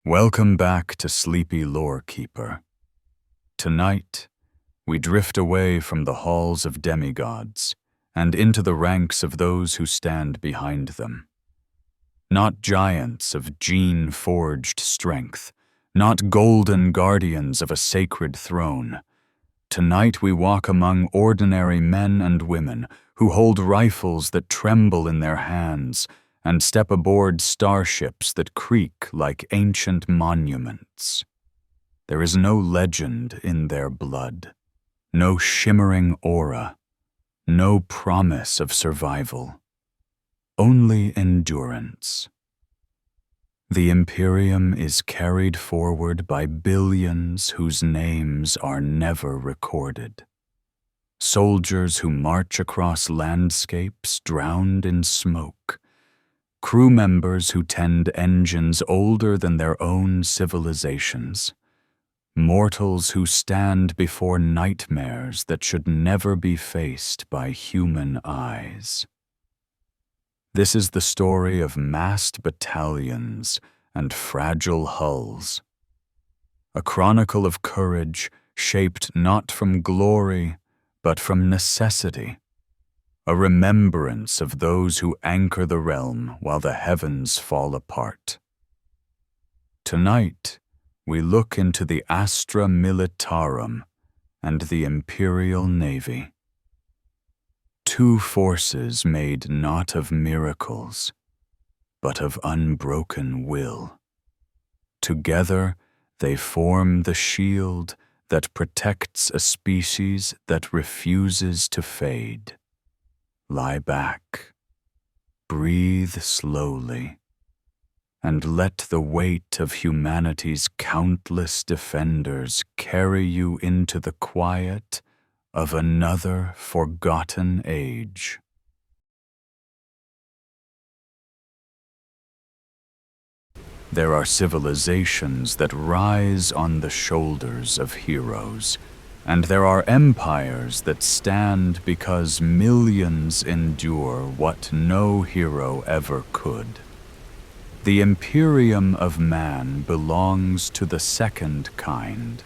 Welcome back to sleepy Lorekeeper. Tonight, we drift away from the halls of demigods and into the ranks of those who stand behind them. Not giants of gene-forged strength, not golden guardians of a sacred throne. Tonight we walk among ordinary men and women who hold rifles that tremble in their hands and step aboard starships that creak like ancient monuments. There is no legend in their blood, no shimmering aura, no promise of survival, only endurance. The Imperium is carried forward by billions whose names are never recorded. Soldiers who march across landscapes drowned in smoke, crew members who tend engines older than their own civilizations, mortals who stand before nightmares that should never be faced by human eyes. This is the story of massed battalions and fragile hulls, a chronicle of courage shaped not from glory but from necessity, a remembrance of those who anchor the realm while the heavens fall apart. Tonight, we look into the Astra Militarum and the Imperial Navy. Two forces made not of miracles, but of unbroken will. Together, they form the shield that protects a species that refuses to fade. Lie back, breathe slowly, and let the weight of humanity's countless defenders carry you into the quiet of another forgotten age. There are civilizations that rise on the shoulders of heroes, and there are empires that stand because millions endure what no hero ever could. The Imperium of man belongs to the second kind.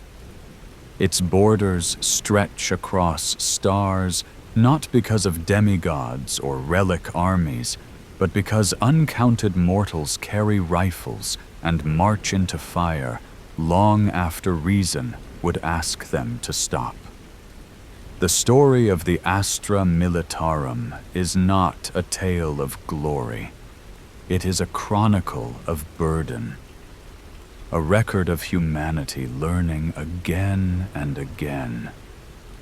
Its borders stretch across stars not because of demigods or relic armies, but because uncounted mortals carry rifles and march into fire long after reason would ask them to stop. The story of the Astra Militarum is not a tale of glory. It is a chronicle of burden, a record of humanity learning again and again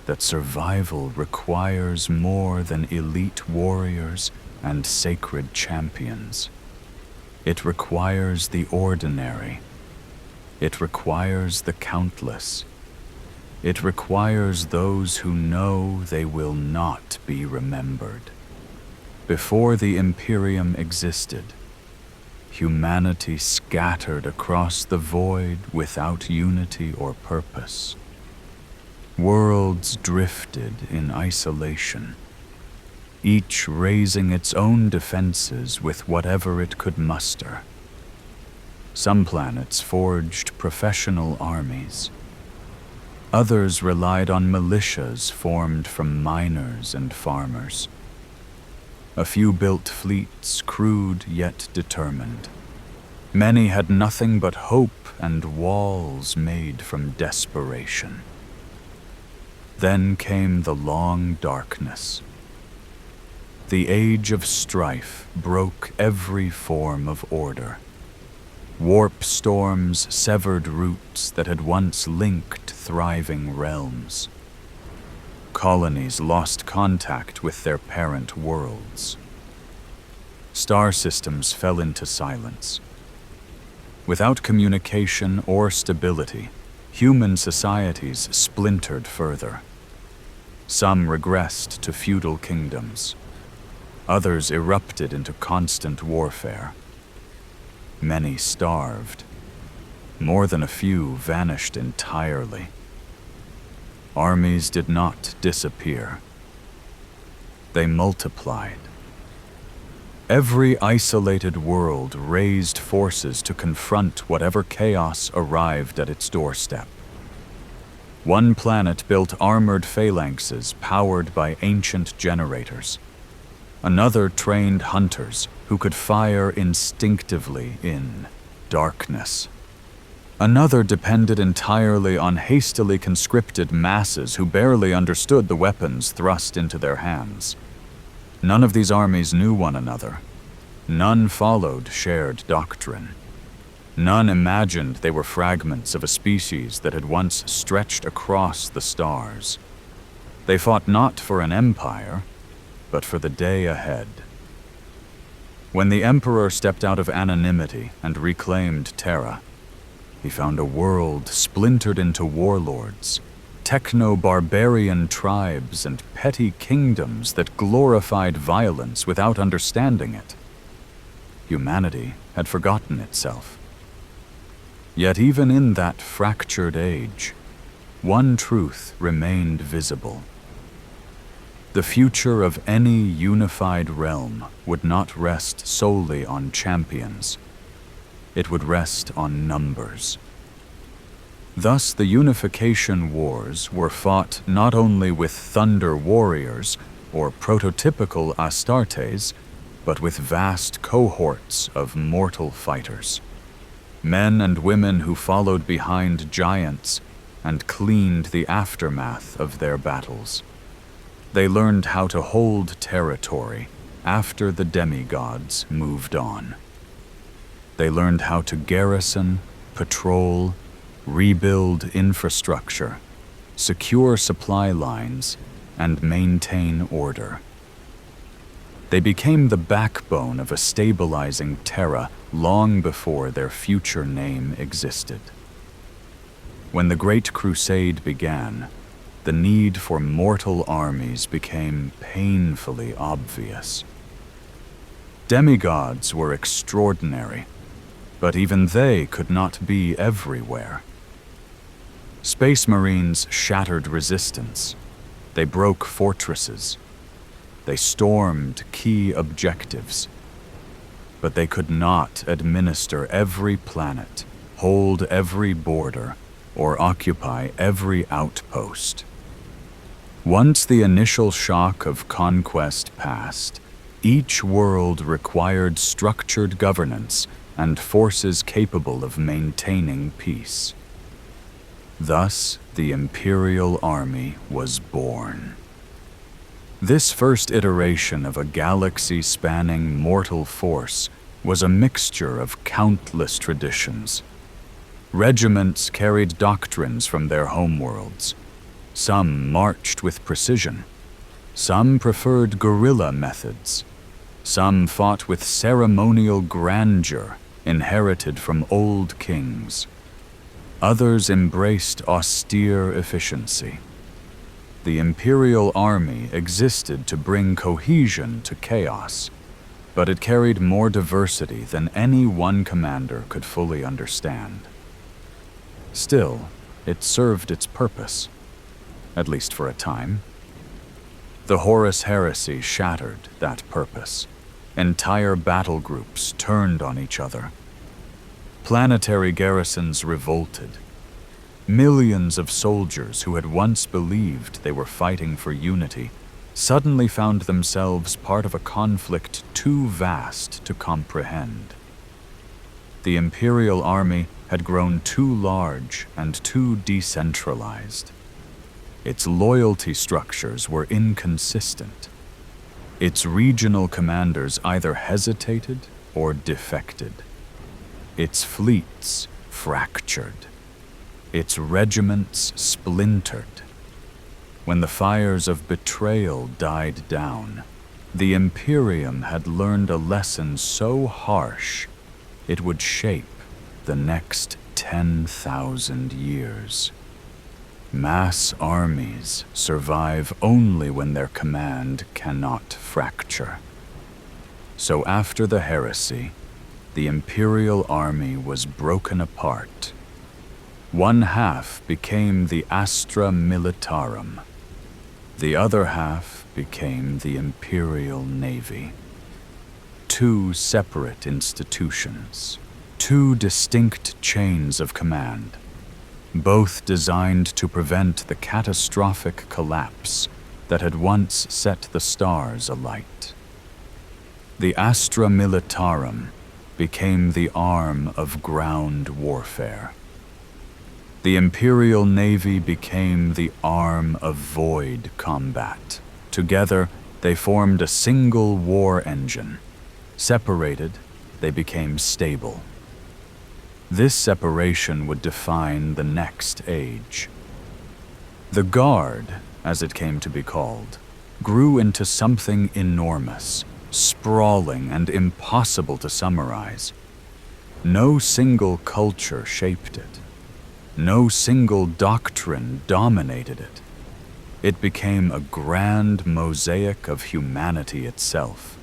that survival requires more than elite warriors and sacred champions. It requires the ordinary. It requires the countless. It requires those who know they will not be remembered. Before the Imperium existed, humanity scattered across the void without unity or purpose. Worlds drifted in isolation, each raising its own defenses with whatever it could muster. Some planets forged professional armies. Others relied on militias formed from miners and farmers. A few built fleets, crude yet determined. Many had nothing but hope and walls made from desperation. Then came the long darkness. The age of strife broke every form of order. Warp storms severed roots that had once linked thriving realms. Colonies lost contact with their parent worlds. Star systems fell into silence. Without communication or stability, human societies splintered further. Some regressed to feudal kingdoms. Others erupted into constant warfare. Many starved. More than a few vanished entirely. Armies did not disappear. They multiplied. Every isolated world raised forces to confront whatever chaos arrived at its doorstep. One planet built armored phalanxes powered by ancient generators. Another trained hunters who could fire instinctively in darkness. Another depended entirely on hastily conscripted masses who barely understood the weapons thrust into their hands. None of these armies knew one another. None followed shared doctrine. None imagined they were fragments of a species that had once stretched across the stars. They fought not for an empire, but for the day ahead. When the Emperor stepped out of anonymity and reclaimed Terra, he found a world splintered into warlords, techno-barbarian tribes, and petty kingdoms that glorified violence without understanding it. Humanity had forgotten itself. Yet even in that fractured age, one truth remained visible. The future of any unified realm would not rest solely on champions. It would rest on numbers. Thus, the unification wars were fought not only with thunder warriors or prototypical Astartes, but with vast cohorts of mortal fighters. Men and women who followed behind giants and cleaned the aftermath of their battles. They learned how to hold territory after the demigods moved on. They learned how to garrison, patrol, rebuild infrastructure, secure supply lines, and maintain order. They became the backbone of a stabilizing Terra long before their future name existed. When the Great Crusade began, the need for mortal armies became painfully obvious. Demigods were extraordinary, but even they could not be everywhere. Space Marines shattered resistance. They broke fortresses. They stormed key objectives. But they could not administer every planet, hold every border, or occupy every outpost. Once the initial shock of conquest passed, each world required structured governance and forces capable of maintaining peace. Thus, the Imperial Army was born. This first iteration of a galaxy-spanning mortal force was a mixture of countless traditions. Regiments carried doctrines from their homeworlds. Some marched with precision. Some preferred guerrilla methods. Some fought with ceremonial grandeur inherited from old kings. Others embraced austere efficiency. The Imperial Army existed to bring cohesion to chaos, but it carried more diversity than any one commander could fully understand. Still, it served its purpose, at least for a time. The Horus Heresy shattered that purpose. Entire battle groups turned on each other. Planetary garrisons revolted. Millions of soldiers who had once believed they were fighting for unity suddenly found themselves part of a conflict too vast to comprehend. The Imperial Army had grown too large and too decentralized. Its loyalty structures were inconsistent. Its regional commanders either hesitated or defected. Its fleets fractured. Its regiments splintered. When the fires of betrayal died down, the Imperium had learned a lesson so harsh it would shape the next 10,000 years. Mass armies survive only when their command cannot fracture. So after the heresy, the Imperial Army was broken apart. One half became the Astra Militarum. The other half became the Imperial Navy. two separate institutions, two distinct chains of command, both designed to prevent the catastrophic collapse that had once set the stars alight. The Astra Militarum became the arm of ground warfare. The Imperial Navy became the arm of void combat. Together, they formed a single war engine. Separated, they became stable. This separation would define the next age. The Guard, as it came to be called, grew into something enormous, sprawling and impossible to summarize. No single culture shaped it. No single doctrine dominated it. It became a grand mosaic of humanity itself.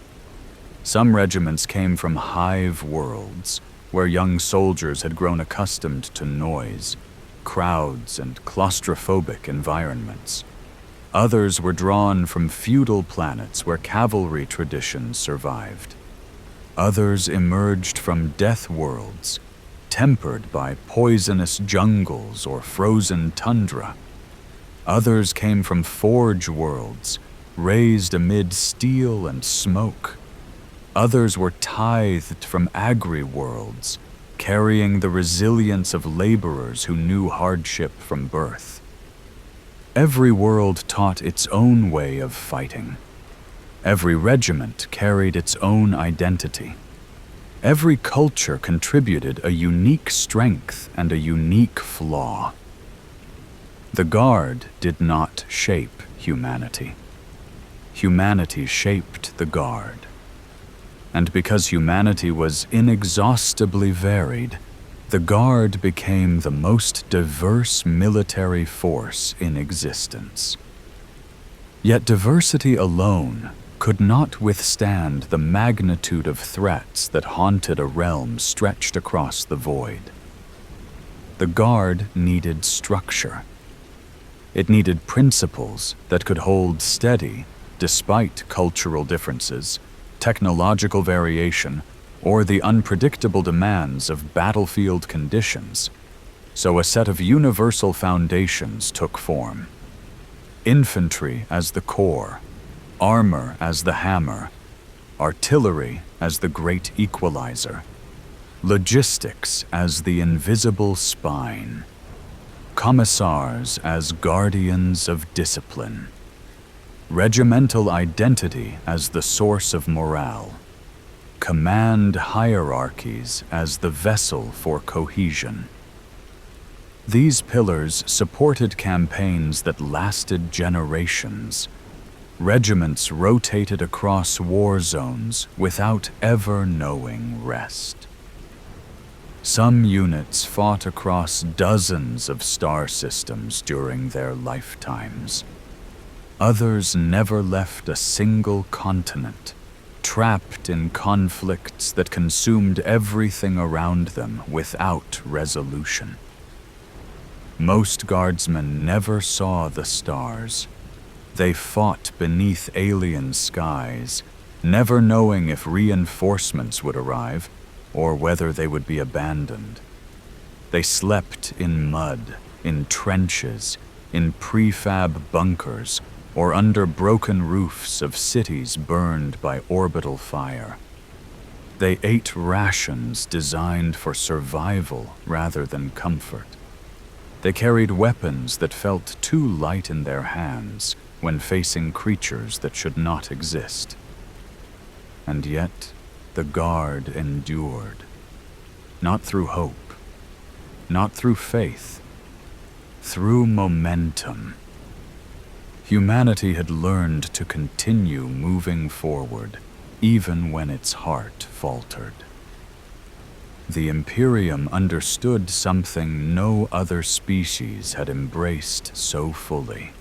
Some regiments came from hive worlds, where young soldiers had grown accustomed to noise, crowds, and claustrophobic environments. Others were drawn from feudal planets where cavalry traditions survived. Others emerged from death worlds, tempered by poisonous jungles or frozen tundra. Others came from forge worlds, raised amid steel and smoke. Others were tithed from agri-worlds, carrying the resilience of laborers who knew hardship from birth. Every world taught its own way of fighting. Every regiment carried its own identity. Every culture contributed a unique strength and a unique flaw. The Guard did not shape humanity. Humanity shaped the Guard. And because humanity was inexhaustibly varied, the Guard became the most diverse military force in existence. Yet diversity alone could not withstand the magnitude of threats that haunted a realm stretched across the void. The Guard needed structure. It needed principles that could hold steady despite cultural differences, technological variation, or the unpredictable demands of battlefield conditions. So a set of universal foundations took form. Infantry as the core, armor as the hammer, artillery as the great equalizer, logistics as the invisible spine, commissars as guardians of discipline, regimental identity as the source of morale, command hierarchies as the vessel for cohesion. These pillars supported campaigns that lasted generations. Regiments rotated across war zones without ever knowing rest. Some units fought across dozens of star systems during their lifetimes. Others never left a single continent, trapped in conflicts that consumed everything around them without resolution. Most guardsmen never saw the stars. They fought beneath alien skies, never knowing if reinforcements would arrive or whether they would be abandoned. They slept in mud, in trenches, in prefab bunkers, or under broken roofs of cities burned by orbital fire. They ate rations designed for survival rather than comfort. They carried weapons that felt too light in their hands when facing creatures that should not exist. And yet, the Guard endured. Not through hope, not through faith, through momentum. Humanity had learned to continue moving forward, even when its heart faltered. The Imperium understood something no other species had embraced so fully.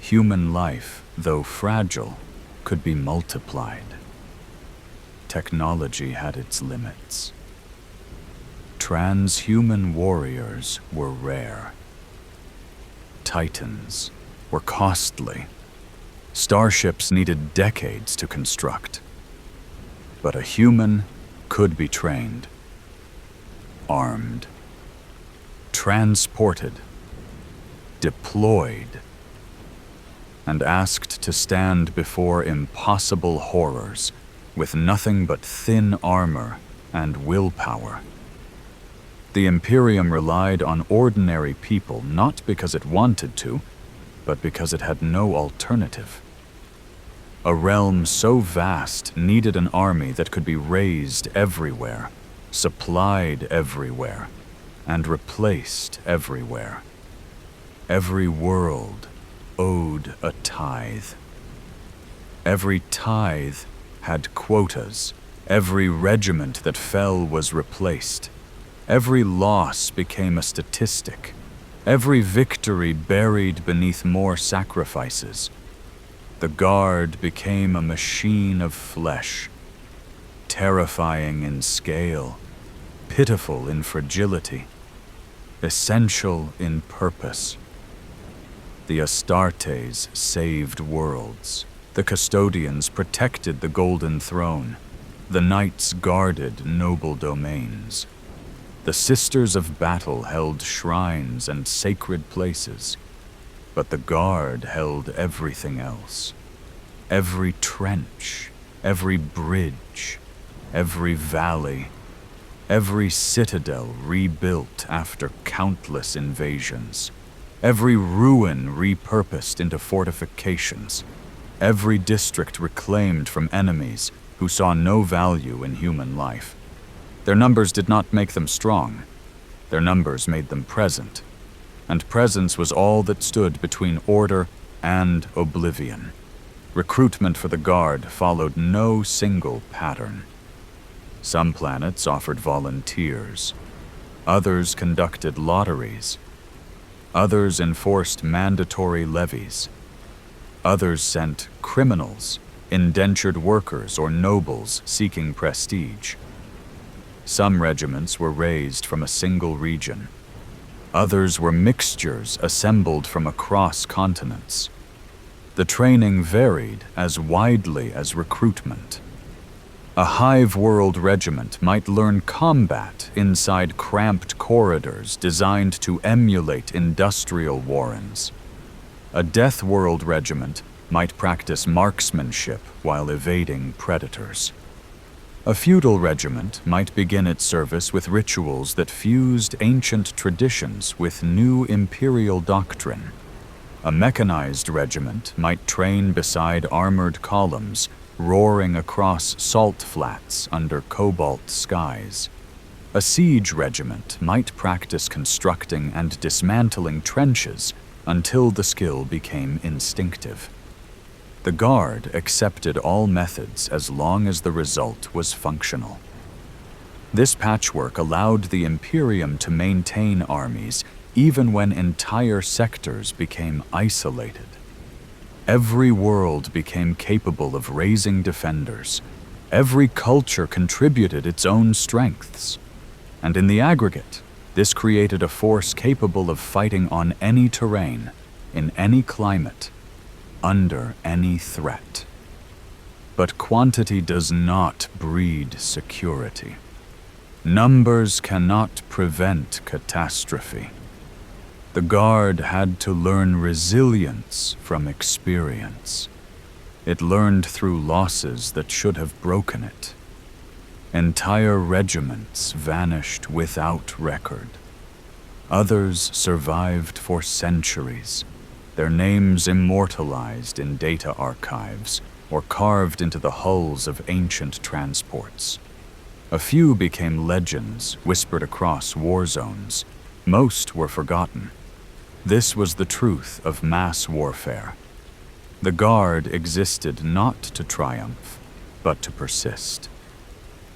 Human life, though fragile, could be multiplied. Technology had its limits. Transhuman warriors were rare. Titans were costly. Starships needed decades to construct. But a human could be trained, armed, transported, deployed, and asked to stand before impossible horrors with nothing but thin armor and willpower. The Imperium relied on ordinary people not because it wanted to, but because it had no alternative. A realm so vast needed an army that could be raised everywhere, supplied everywhere, and replaced everywhere. Every world owed a tithe. Every tithe had quotas. Every regiment that fell was replaced. Every loss became a statistic. Every victory buried beneath more sacrifices. The Guard became a machine of flesh, terrifying in scale, pitiful in fragility, essential in purpose. The Astartes saved worlds. The custodians protected the Golden Throne. The knights guarded noble domains. The Sisters of Battle held shrines and sacred places, but the Guard held everything else. Every trench, every bridge, every valley, every citadel rebuilt after countless invasions, every ruin repurposed into fortifications, every district reclaimed from enemies who saw no value in human life. Their numbers did not make them strong. Their numbers made them present. And presence was all that stood between order and oblivion. Recruitment for the Guard followed no single pattern. Some planets offered volunteers. Others conducted lotteries. Others enforced mandatory levies. Others sent criminals, indentured workers, or nobles seeking prestige. Some regiments were raised from a single region. Others were mixtures assembled from across continents. The training varied as widely as recruitment. A hive-world regiment might learn combat inside cramped corridors designed to emulate industrial warrens. A death-world regiment might practice marksmanship while evading predators. A feudal regiment might begin its service with rituals that fused ancient traditions with new imperial doctrine. A mechanized regiment might train beside armored columns, roaring across salt flats under cobalt skies. A siege regiment might practice constructing and dismantling trenches until the skill became instinctive. The Guard accepted all methods as long as the result was functional. This patchwork allowed the Imperium to maintain armies even when entire sectors became isolated. Every world became capable of raising defenders. Every culture contributed its own strengths. And in the aggregate, this created a force capable of fighting on any terrain, in any climate, under any threat. But quantity does not breed security. Numbers cannot prevent catastrophe. The Guard had to learn resilience from experience. It learned through losses that should have broken it. Entire regiments vanished without record. Others survived for centuries, their names immortalized in data archives or carved into the hulls of ancient transports. A few became legends whispered across war zones. Most were forgotten. This was the truth of mass warfare. The Guard existed not to triumph, but to persist.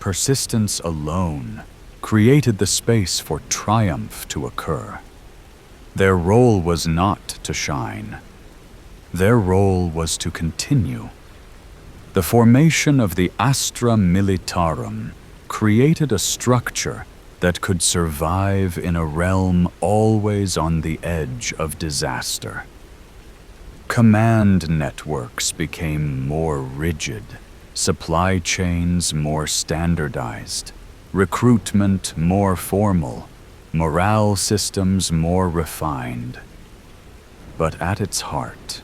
Persistence alone created the space for triumph to occur. Their role was not to shine. Their role was to continue. The formation of the Astra Militarum created a structure that could survive in a realm always on the edge of disaster. Command networks became more rigid. supply chains more standardized, recruitment more formal, morale systems more refined. But at its heart,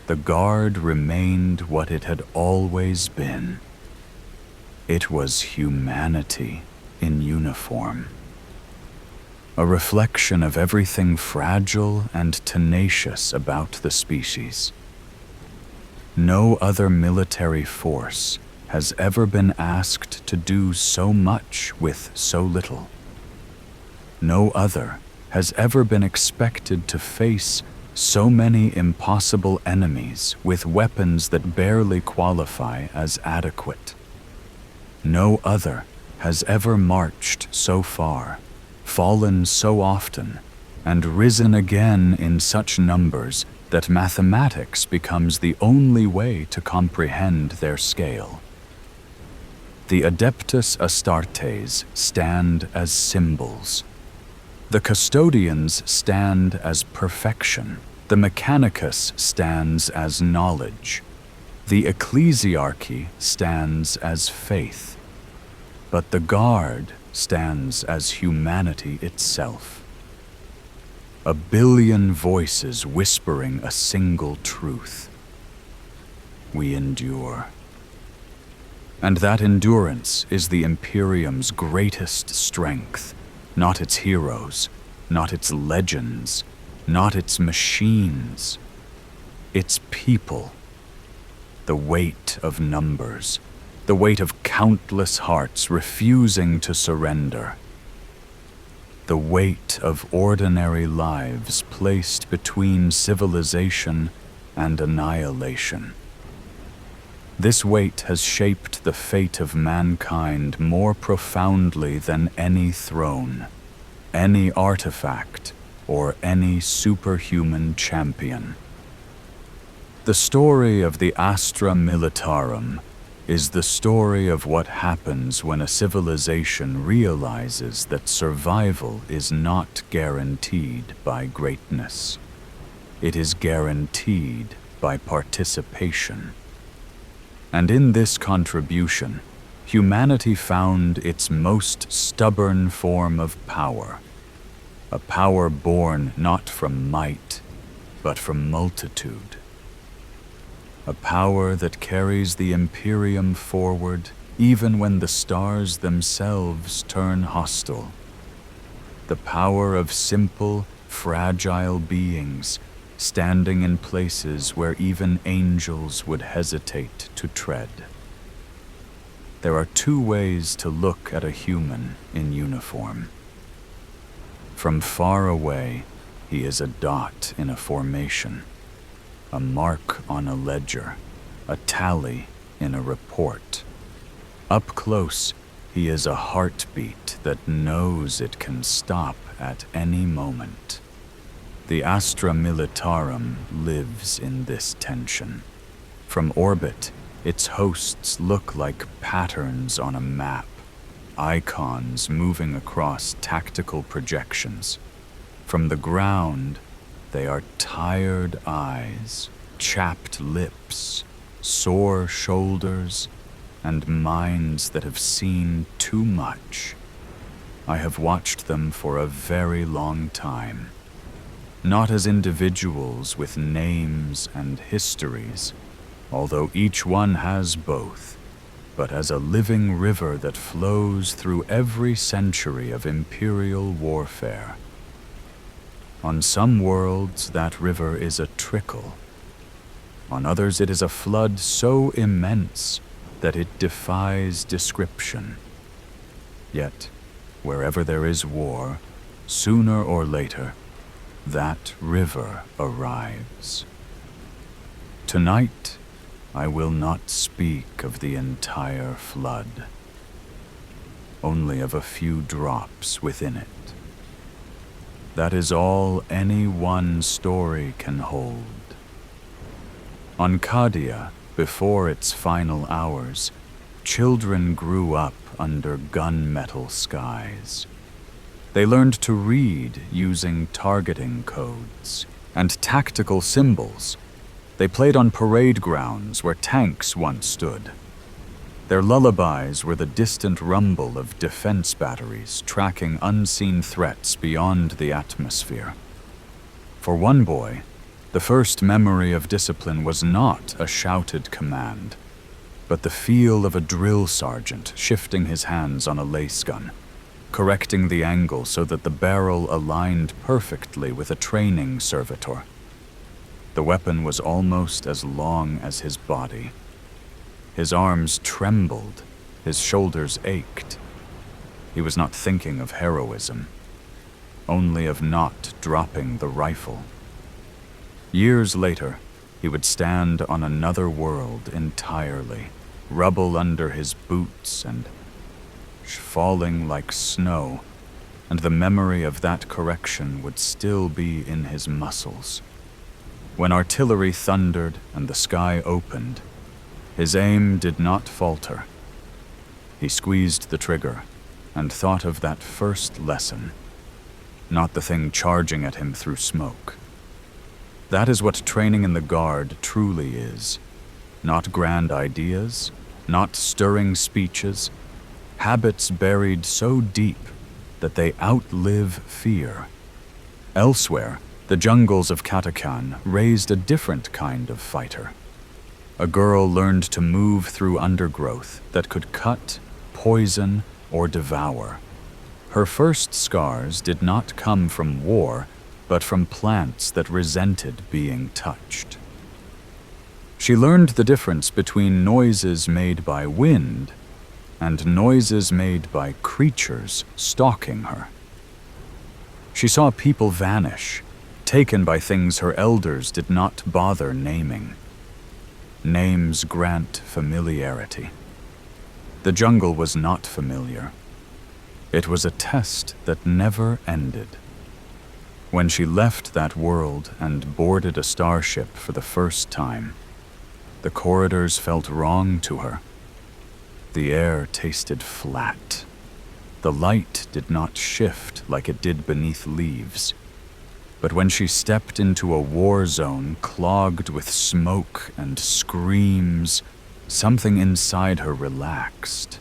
the Guard remained what it had always been. It was humanity in uniform. A reflection of everything fragile and tenacious about the species. No other military force has ever been asked to do so much with so little. No other has ever been expected to face so many impossible enemies with weapons that barely qualify as adequate. No other has ever marched so far, fallen so often, and risen again in such numbers that mathematics becomes the only way to comprehend their scale. The Adeptus Astartes stand as symbols. The Custodians stand as perfection. The Mechanicus stands as knowledge. The Ecclesiarchy stands as faith. But the Guard stands as humanity itself. A billion voices whispering a single truth. We endure. And that endurance is the Imperium's greatest strength, not its heroes, not its legends, not its machines, its people. The weight of numbers, the weight of countless hearts refusing to surrender. The weight of ordinary lives placed between civilization and annihilation. This weight has shaped the fate of mankind more profoundly than any throne, any artifact, or any superhuman champion. The story of the Astra Militarum is the story of what happens when a civilization realizes that survival is not guaranteed by greatness. It is guaranteed by participation. And in this contribution, humanity found its most stubborn form of power, a power born not from might, but from multitude. A power that carries the Imperium forward even when the stars themselves turn hostile. The power of simple, fragile beings standing in places where even angels would hesitate to tread. There are two ways to look at a human in uniform. From far away, he is a dot in a formation, a mark on a ledger, a tally in a report. Up close, he is a heartbeat that knows it can stop at any moment. The Astra Militarum lives in this tension. From orbit, its hosts look like patterns on a map, icons moving across tactical projections. From the ground, they are tired eyes, chapped lips, sore shoulders, and minds that have seen too much. I have watched them for a very long time. Not as individuals with names and histories, although each one has both, but as a living river that flows through every century of Imperial warfare. On some worlds, that river is a trickle. On others, it is a flood so immense that it defies description. Yet, wherever there is war, sooner or later, that river arrives. Tonight, I will not speak of the entire flood, only of a few drops within it. That is all any one story can hold. On Cadia, before its final hours, children grew up under gunmetal skies. They learned to read using targeting codes and tactical symbols. They played on parade grounds where tanks once stood. Their lullabies were the distant rumble of defense batteries tracking unseen threats beyond the atmosphere. For one boy, the first memory of discipline was not a shouted command, but the feel of a drill sergeant shifting his hands on a lace gun, correcting the angle so that the barrel aligned perfectly with a training servitor. The weapon was almost as long as his body. His arms trembled, his shoulders ached. He was not thinking of heroism, only of not dropping the rifle. Years later, he would stand on another world entirely, rubble under his boots and falling like snow, and the memory of that correction would still be in his muscles. When artillery thundered and the sky opened, his aim did not falter. He squeezed the trigger and thought of that first lesson, not the thing charging at him through smoke. That is what training in the Guard truly is. Not grand ideas, not stirring speeches, habits buried so deep that they outlive fear. Elsewhere, the jungles of Katakan raised a different kind of fighter. A girl learned to move through undergrowth that could cut, poison, or devour. Her first scars did not come from war, but from plants that resented being touched. She learned the difference between noises made by wind and noises made by creatures stalking her. She saw people vanish, taken by things her elders did not bother naming. Names grant familiarity. The jungle was not familiar. It was a test that never ended. When she left that world and boarded a starship for the first time, the corridors felt wrong to her. The air tasted flat. The light did not shift like it did beneath leaves. But when she stepped into a war zone clogged with smoke and screams, something inside her relaxed.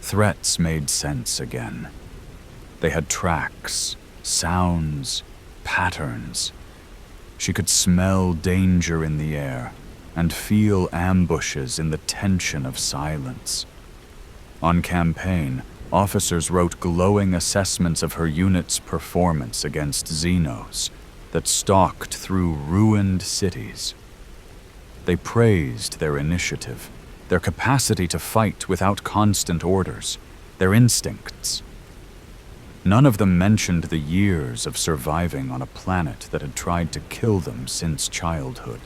Threats made sense again. They had tracks, sounds, patterns. She could smell danger in the air and feel ambushes in the tension of silence. On campaign, officers wrote glowing assessments of her unit's performance against Xenos that stalked through ruined cities. They praised their initiative, their capacity to fight without constant orders, their instincts. None of them mentioned the years of surviving on a planet that had tried to kill them since childhood.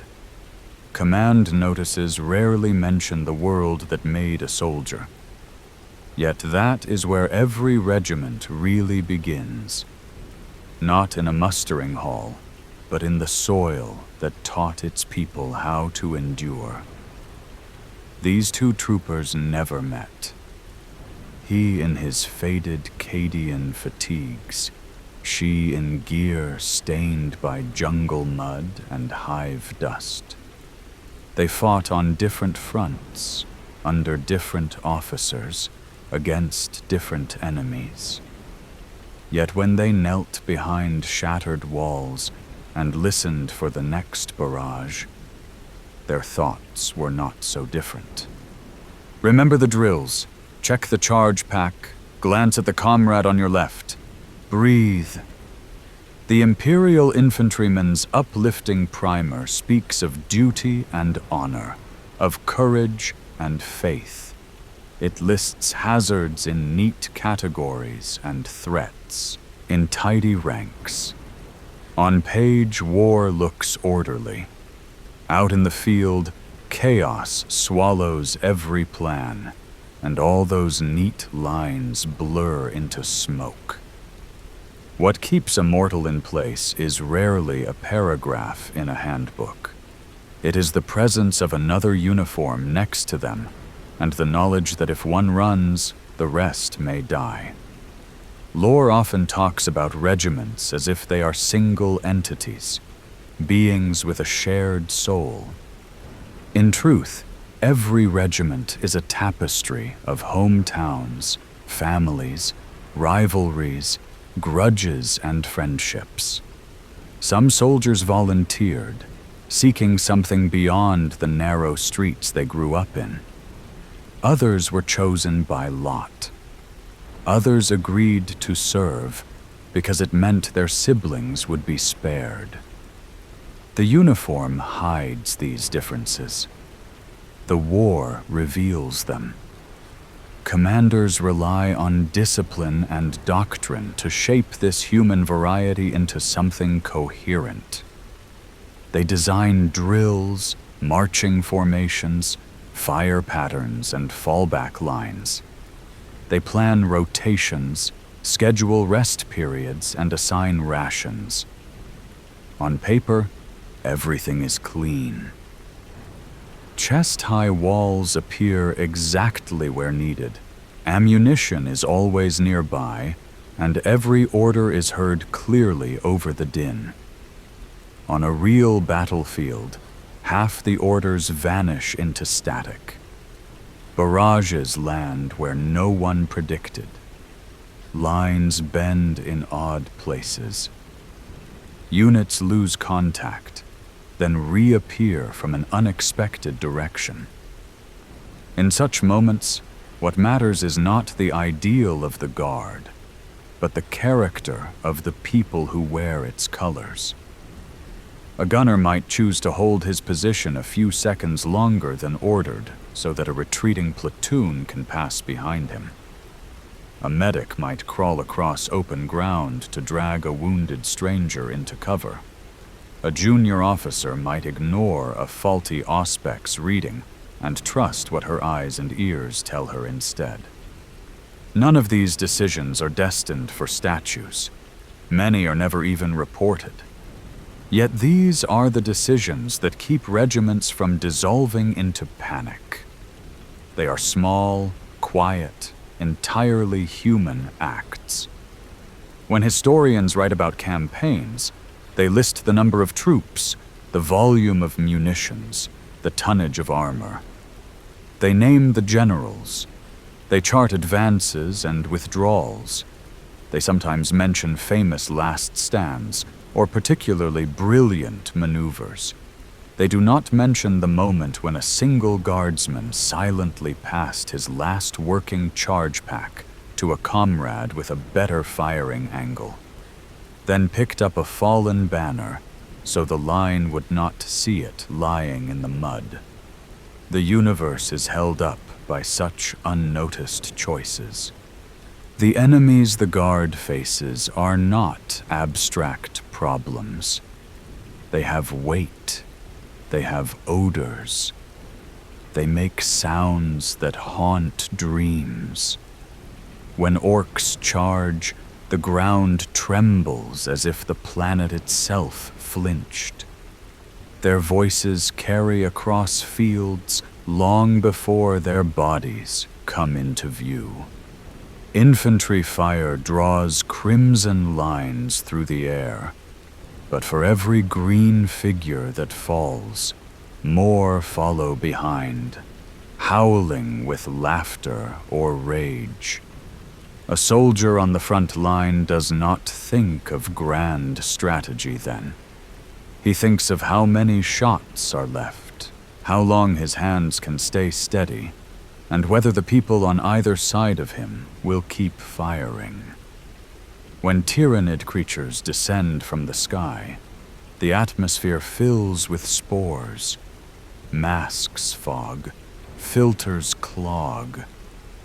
Command notices rarely mention the world that made a soldier. Yet that is where every regiment really begins. Not in a mustering hall, but in the soil that taught its people how to endure. These two troopers never met. He in his faded Cadian fatigues, she in gear stained by jungle mud and hive dust. They fought on different fronts, under different officers, against different enemies. Yet when they knelt behind shattered walls and listened for the next barrage, their thoughts were not so different. Remember the drills. Check the charge pack. Glance at the comrade on your left. Breathe. The Imperial infantryman's uplifting primer speaks of duty and honor, of courage and faith. It lists hazards in neat categories and threats in tidy ranks. On page, war looks orderly. Out in the field, chaos swallows every plan, and all those neat lines blur into smoke. What keeps a mortal in place is rarely a paragraph in a handbook. It is the presence of another uniform next to them, and the knowledge that if one runs, the rest may die. Lore often talks about regiments as if they are single entities, beings with a shared soul. In truth, Every regiment is a tapestry of hometowns, families, rivalries, grudges, and friendships. Some soldiers volunteered, seeking something beyond the narrow streets they grew up in. Others were chosen by lot. Others agreed to serve because it meant their siblings would be spared. The uniform hides these differences. The war reveals them. Commanders rely on discipline and doctrine to shape this human variety into something coherent. They design drills, marching formations, fire patterns, and fallback lines. They plan rotations, schedule rest periods, and assign rations. On paper, everything is clean. Chest-high walls appear exactly where needed. Ammunition is always nearby, and every order is heard clearly over the din. On a real battlefield, half the orders vanish into static. Barrages land where no one predicted. Lines bend in odd places. Units lose contact, then reappear from an unexpected direction. In such moments, what matters is not the ideal of the Guard, but the character of the people who wear its colors. A gunner might choose to hold his position a few seconds longer than ordered so that a retreating platoon can pass behind him. A medic might crawl across open ground to drag a wounded stranger into cover. A junior officer might ignore a faulty Auspex reading and trust what her eyes and ears tell her instead. None of these decisions are destined for statues. Many are never even reported. Yet these are the decisions that keep regiments from dissolving into panic. They are small, quiet, entirely human acts. When historians write about campaigns, they list the number of troops, the volume of munitions, the tonnage of armor. They name the generals. They chart advances and withdrawals. They sometimes mention famous last stands or particularly brilliant maneuvers. They do not mention the moment when a single guardsman silently passed his last working charge pack to a comrade with a better firing angle, then picked up a fallen banner so the line would not see it lying in the mud. The universe is held up by such unnoticed choices. The enemies the Guard faces are not abstract problems. They have weight. They have odors. They make sounds that haunt dreams. When orcs charge, the ground trembles as if the planet itself flinched. Their voices carry across fields long before their bodies come into view. Infantry fire draws crimson lines through the air, but for every green figure that falls, more follow behind, howling with laughter or rage. A soldier on the front line does not think of grand strategy then. He thinks of how many shots are left, how long his hands can stay steady, and whether the people on either side of him will keep firing. When tyrannid creatures descend from the sky, the atmosphere fills with spores. Masks fog, filters clog,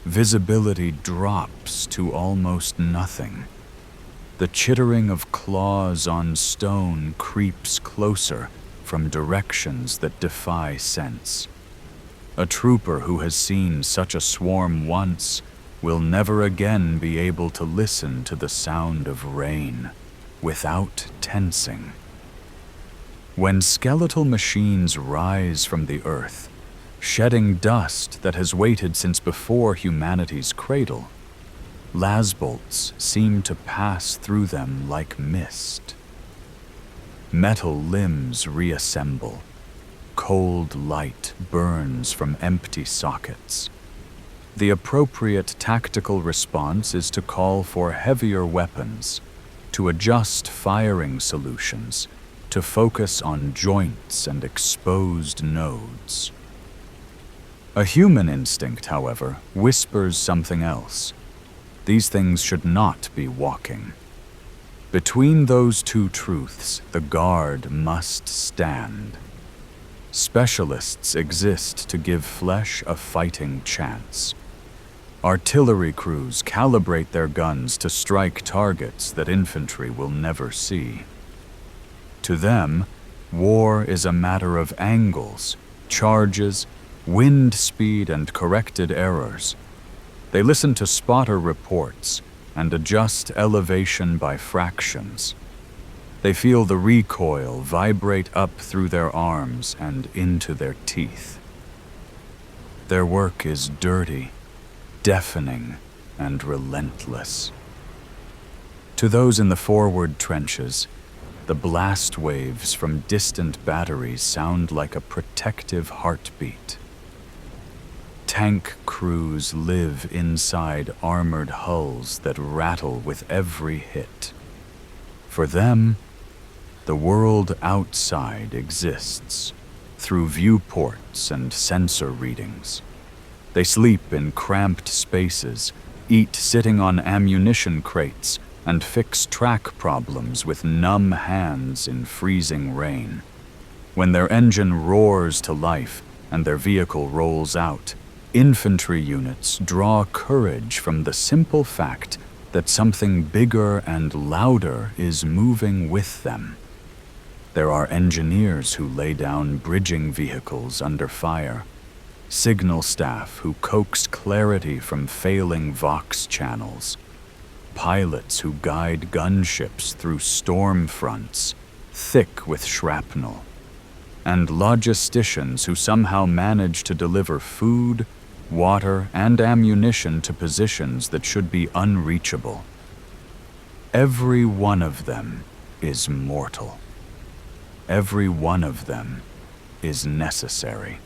visibility drops to almost nothing. The chittering of claws on stone creeps closer from directions that defy sense. A trooper who has seen such a swarm once will never again be able to listen to the sound of rain without tensing. When skeletal machines rise from the earth, shedding dust that has waited since before humanity's cradle, lasbolts seem to pass through them like mist. Metal limbs reassemble. cold light burns from empty sockets. The appropriate tactical response is to call for heavier weapons, to adjust firing solutions, to focus on joints and exposed nodes. A human instinct, however, whispers something else. These things should not be walking. Between those two truths, the guard must stand. Specialists exist to give flesh a fighting chance. Artillery crews calibrate their guns to strike targets that infantry will never see. To them, war is a matter of angles, charges, wind speed, and corrected errors. They listen to spotter reports and adjust elevation by fractions. They feel the recoil vibrate up through their arms and into their teeth. Their work is dirty, deafening, and relentless. To those in the forward trenches, the blast waves from distant batteries sound like a protective heartbeat. Tank crews live inside armored hulls that rattle with every hit. For them, the world outside exists through viewports and sensor readings. They sleep in cramped spaces, eat sitting on ammunition crates, and fix track problems with numb hands in freezing rain. When their engine roars to life and their vehicle rolls out, infantry units draw courage from the simple fact that something bigger and louder is moving with them. There are engineers who lay down bridging vehicles under fire, signal staff who coax clarity from failing Vox channels, pilots who guide gunships through storm fronts, thick with shrapnel, and logisticians who somehow manage to deliver food, water, and ammunition to positions that should be unreachable. Every one of them is mortal. Every one of them is necessary.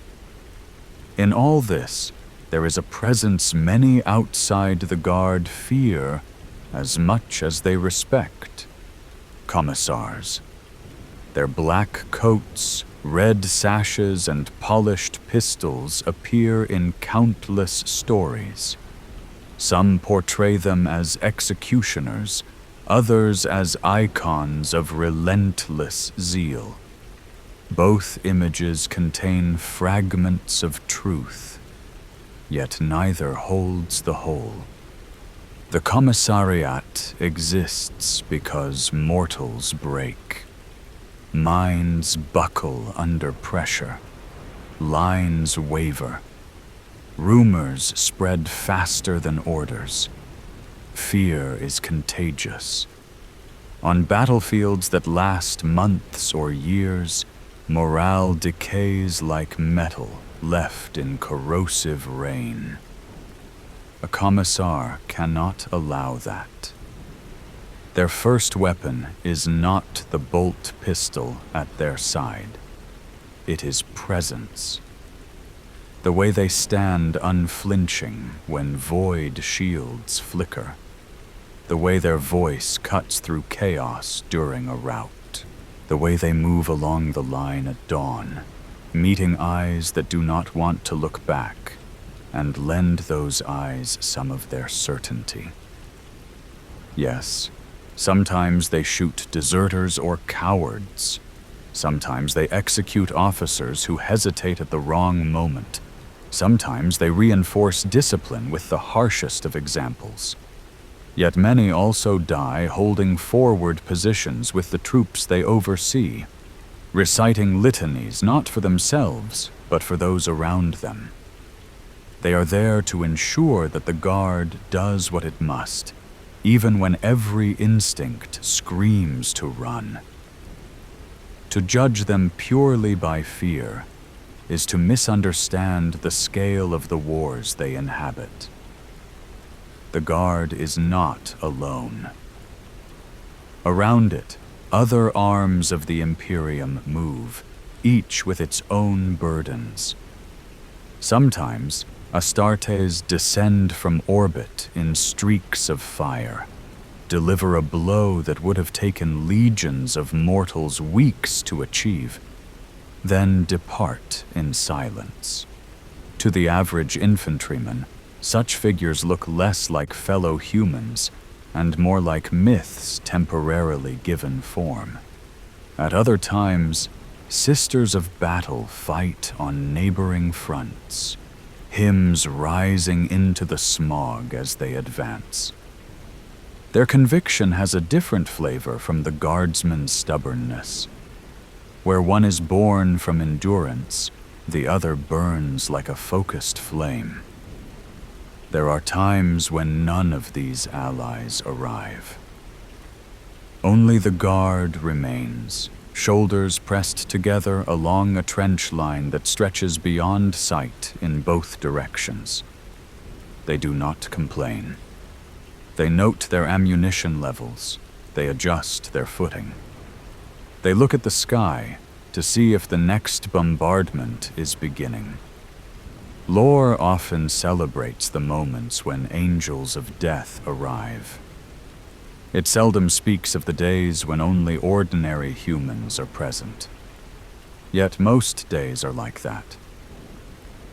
In all this, there is a presence many outside the guard fear as much as they respect. Commissars. Their black coats, red sashes, and polished pistols appear in countless stories. Some portray them as executioners, others as icons of relentless zeal. Both images contain fragments of truth, yet neither holds the whole. The commissariat exists because mortals break. Minds buckle under pressure. Lines waver. Rumors spread faster than orders. Fear is contagious. On battlefields that last months or years, morale decays like metal left in corrosive rain. A commissar cannot allow that. Their first weapon is not the bolt pistol at their side. It is presence. The way they stand unflinching when void shields flicker. The way their voice cuts through chaos during a rout. The way they move along the line at dawn, meeting eyes that do not want to look back, and lend those eyes some of their certainty. Yes, sometimes they shoot deserters or cowards. Sometimes they execute officers who hesitate at the wrong moment. Sometimes they reinforce discipline with the harshest of examples. Yet many also die holding forward positions with the troops they oversee, reciting litanies not for themselves, but for those around them. They are there to ensure that the guard does what it must, even when every instinct screams to run. To judge them purely by fear is to misunderstand the scale of the wars they inhabit. The guard is not alone. Around it, other arms of the Imperium move, each with its own burdens. Sometimes, Astartes descend from orbit in streaks of fire, deliver a blow that would have taken legions of mortals weeks to achieve, then depart in silence. To the average infantryman, such figures look less like fellow humans and more like myths temporarily given form. At other times, sisters of battle fight on neighboring fronts, hymns rising into the smog as they advance. Their conviction has a different flavor from the guardsman's stubbornness. Where one is born from endurance, the other burns like a focused flame. There are times when none of these allies arrive. Only the guard remains, shoulders pressed together along a trench line that stretches beyond sight in both directions. They do not complain. They note their ammunition levels. They adjust their footing. They look at the sky to see if the next bombardment is beginning. Lore often celebrates the moments when angels of death arrive. It seldom speaks of the days when only ordinary humans are present. Yet most days are like that.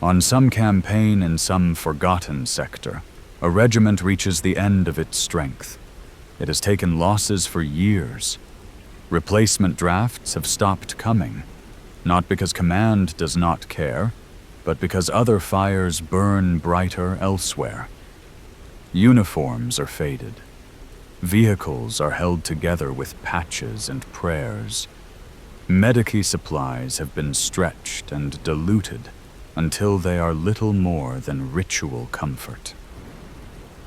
On some campaign in some forgotten sector, a regiment reaches the end of its strength. It has taken losses for years. Replacement drafts have stopped coming, not because command does not care, but because other fires burn brighter elsewhere. Uniforms are faded. Vehicles are held together with patches and prayers. Medici supplies have been stretched and diluted until they are little more than ritual comfort.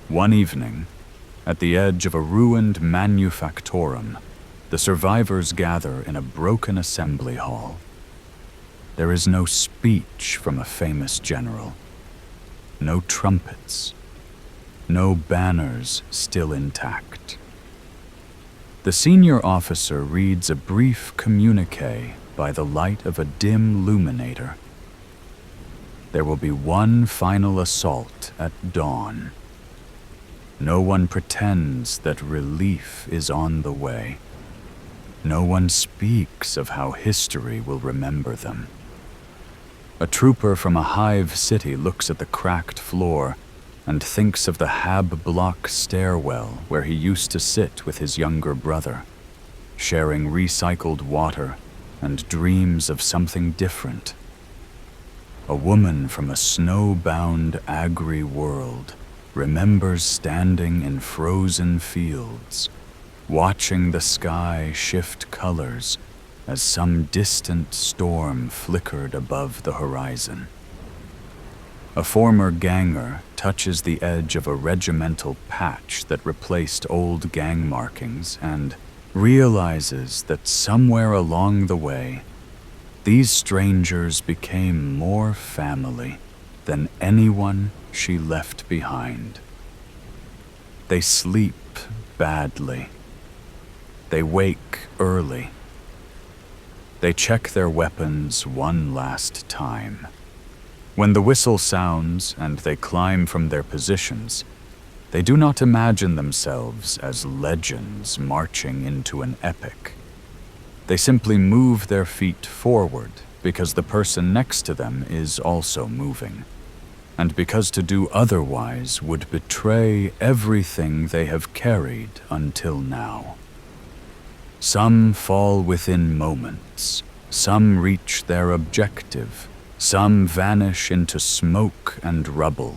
One evening, at the edge of a ruined manufactorum, the survivors gather in a broken assembly hall. There is no speech from a famous general, no trumpets, no banners still intact. The senior officer reads a brief communique by the light of a dim luminator. There will be one final assault at dawn. No one pretends that relief is on the way. No one speaks of how history will remember them. A trooper from a hive city looks at the cracked floor and thinks of the Hab block stairwell where he used to sit with his younger brother, sharing recycled water and dreams of something different. A woman from a snow-bound agri world remembers standing in frozen fields, watching the sky shift colors as some distant storm flickered above the horizon. A former ganger touches the edge of a regimental patch that replaced old gang markings and realizes that somewhere along the way, these strangers became more family than anyone she left behind. They sleep badly. They wake early. They check their weapons one last time. When the whistle sounds and they climb from their positions, they do not imagine themselves as legends marching into an epic. They simply move their feet forward because the person next to them is also moving, and because to do otherwise would betray everything they have carried until now. Some fall within moments, some reach their objective, some vanish into smoke and rubble.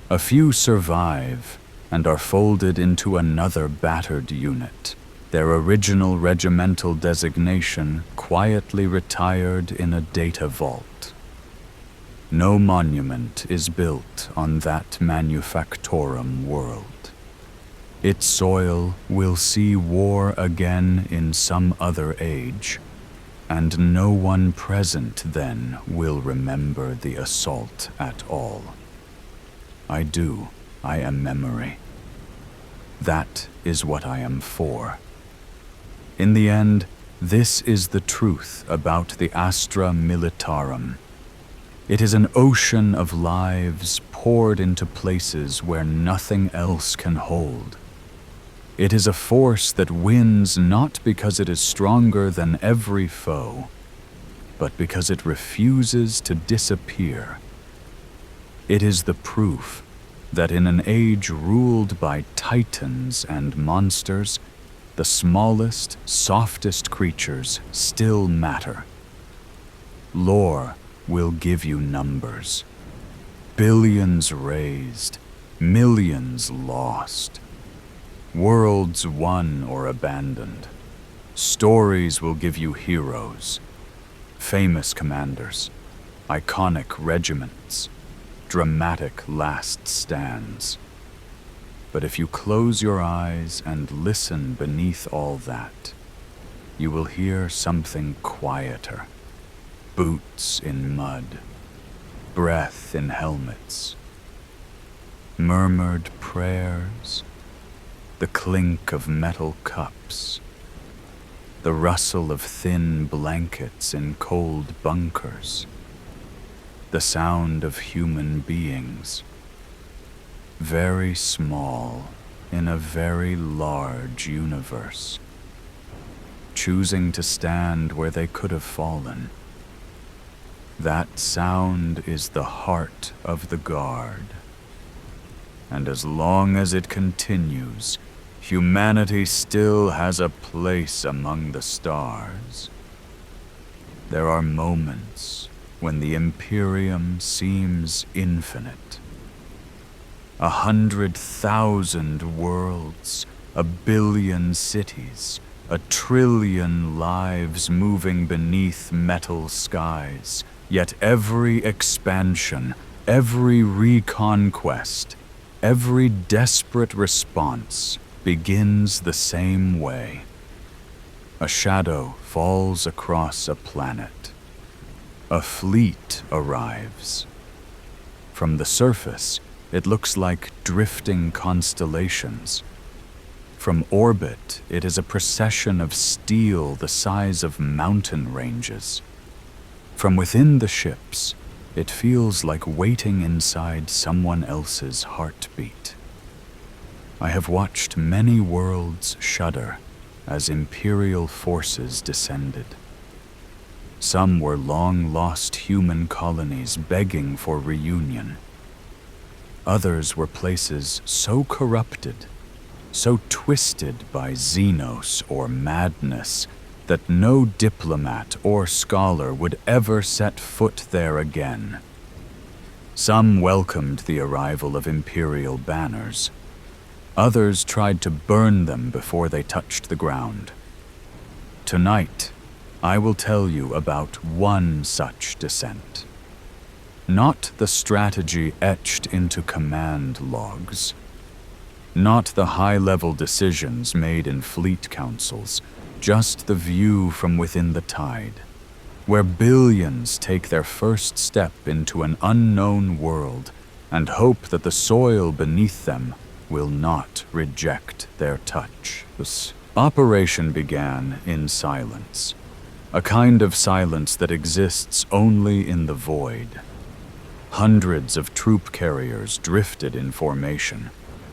A few survive and are folded into another battered unit, their original regimental designation quietly retired in a data vault. No monument is built on that manufactorum world. Its soil will see war again in some other age, and no one present then will remember the assault at all. I am memory. That is what I am for. In the end, This is the truth about the Astra Militarum. It is an ocean of lives poured into places where nothing else can hold. It is a force that wins not because it is stronger than every foe, but because it refuses to disappear. It is the proof that in an age ruled by titans and monsters, the smallest, softest creatures still matter. Lore will give you numbers. Billions raised, millions lost. Worlds won or abandoned. Stories will give you heroes, famous commanders, iconic regiments, dramatic last stands. But if you close your eyes and listen beneath all that, you will hear something quieter. Boots in mud, breath in helmets, murmured prayers, the clink of metal cups, the rustle of thin blankets in cold bunkers, the sound of human beings, very small in a very large universe, choosing to stand where they could have fallen. That sound is the heart of the Guard. And as long as it continues, humanity still has a place among the stars. There are moments when the Imperium seems infinite. 100,000 worlds, 1 billion cities, 1 trillion lives moving beneath metal skies. Yet every expansion, every reconquest, every desperate response begins the same way. A shadow falls across a planet. A fleet arrives. From the surface, it looks like drifting constellations. From orbit, it is a procession of steel the size of mountain ranges. From within the ships, it feels like waiting inside someone else's heartbeat. I have watched many worlds shudder as Imperial forces descended. Some were long-lost human colonies begging for reunion. Others were places so corrupted, so twisted by Xenos or madness, that no diplomat or scholar would ever set foot there again. Some welcomed the arrival of Imperial banners. Others tried to burn them before they touched the ground. Tonight, I will tell you about one such descent. Not the strategy etched into command logs. Not the high-level decisions made in fleet councils, just the view from within the tide, where billions take their first step into an unknown world and hope that the soil beneath them will not reject their touch. This operation began in silence, a kind of silence that exists only in the void. Hundreds of troop carriers drifted in formation,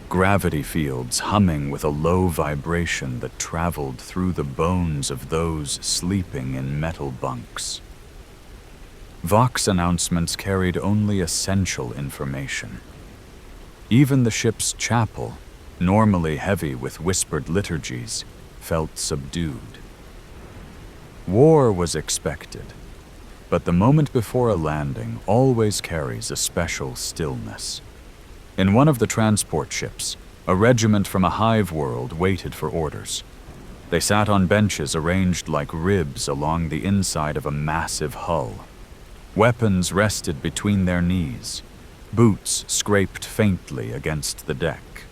gravity fields humming with a low vibration that traveled through the bones of those sleeping in metal bunks. Vox announcements carried only essential information. Even the ship's chapel, normally heavy with whispered liturgies, felt subdued. War was expected, but the moment before a landing always carries a special stillness. In one of the transport ships, a regiment from a hive world waited for orders. They sat on benches arranged like ribs along the inside of a massive hull. Weapons rested between their knees. Boots scraped faintly against the deck.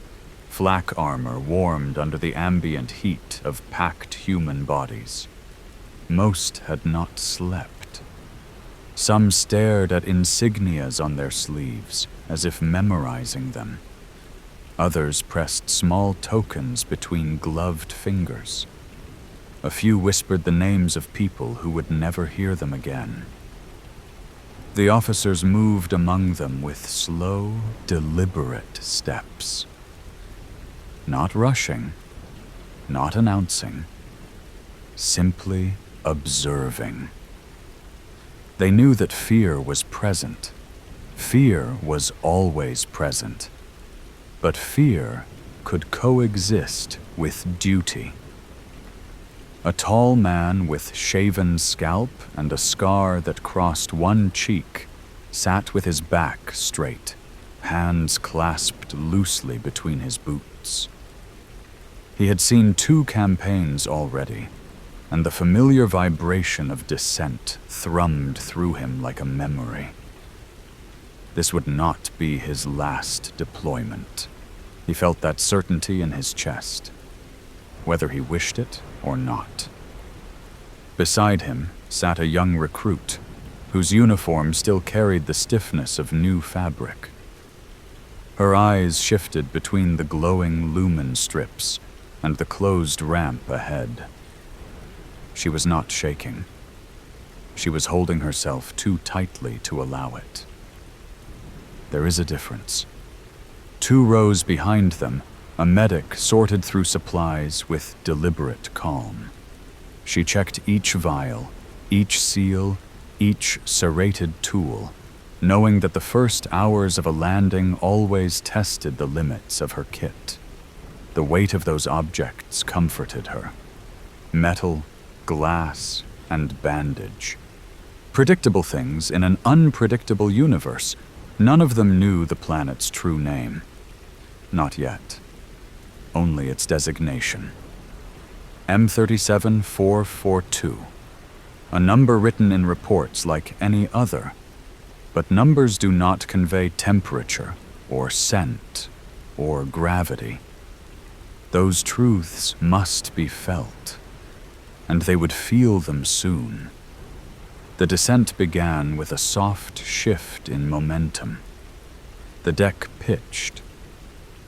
Flak armor warmed under the ambient heat of packed human bodies. Most had not slept. Some stared at insignias on their sleeves, as if memorizing them. Others pressed small tokens between gloved fingers. A few whispered the names of people who would never hear them again. The officers moved among them with slow, deliberate steps. Not rushing, not announcing, simply observing. They knew that fear was present. Fear was always present. But fear could coexist with duty. A tall man with shaven scalp and a scar that crossed one cheek sat with his back straight, hands clasped loosely between his boots. He had seen 2 campaigns already, and the familiar vibration of dissent thrummed through him like a memory. This would not be his last deployment. He felt that certainty in his chest, whether he wished it or not. Beside him sat a young recruit, whose uniform still carried the stiffness of new fabric. Her eyes shifted between the glowing lumen strips and the closed ramp ahead. She was not shaking. She was holding herself too tightly to allow it. There is a difference. 2 rows behind them, a medic sorted through supplies with deliberate calm. She checked each vial, each seal, each serrated tool, knowing that the first hours of a landing always tested the limits of her kit. The weight of those objects comforted her. Metal, glass, and bandage. Predictable things in an unpredictable universe. None of them knew the planet's true name. Not yet. Only its designation. M37442. A number written in reports like any other. But numbers do not convey temperature, or scent, or gravity. Those truths must be felt, and they would feel them soon. The descent began with a soft shift in momentum. The deck pitched,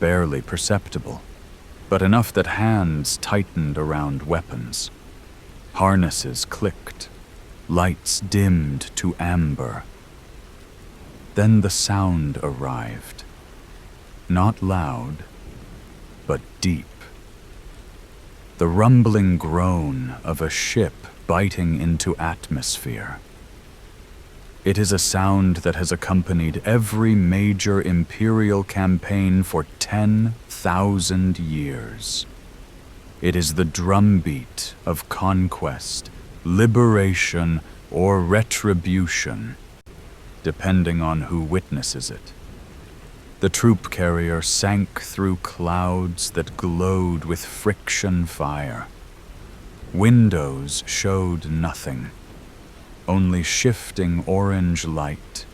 barely perceptible, but enough that hands tightened around weapons. Harnesses clicked, lights dimmed to amber. Then the sound arrived. Not loud, but deep. The rumbling groan of a ship biting into atmosphere. It is a sound that has accompanied every major Imperial campaign for 10,000 years. It is the drumbeat of conquest, liberation, or retribution, depending on who witnesses it. The troop carrier sank through clouds that glowed with friction fire. Windows showed nothing, only shifting orange light,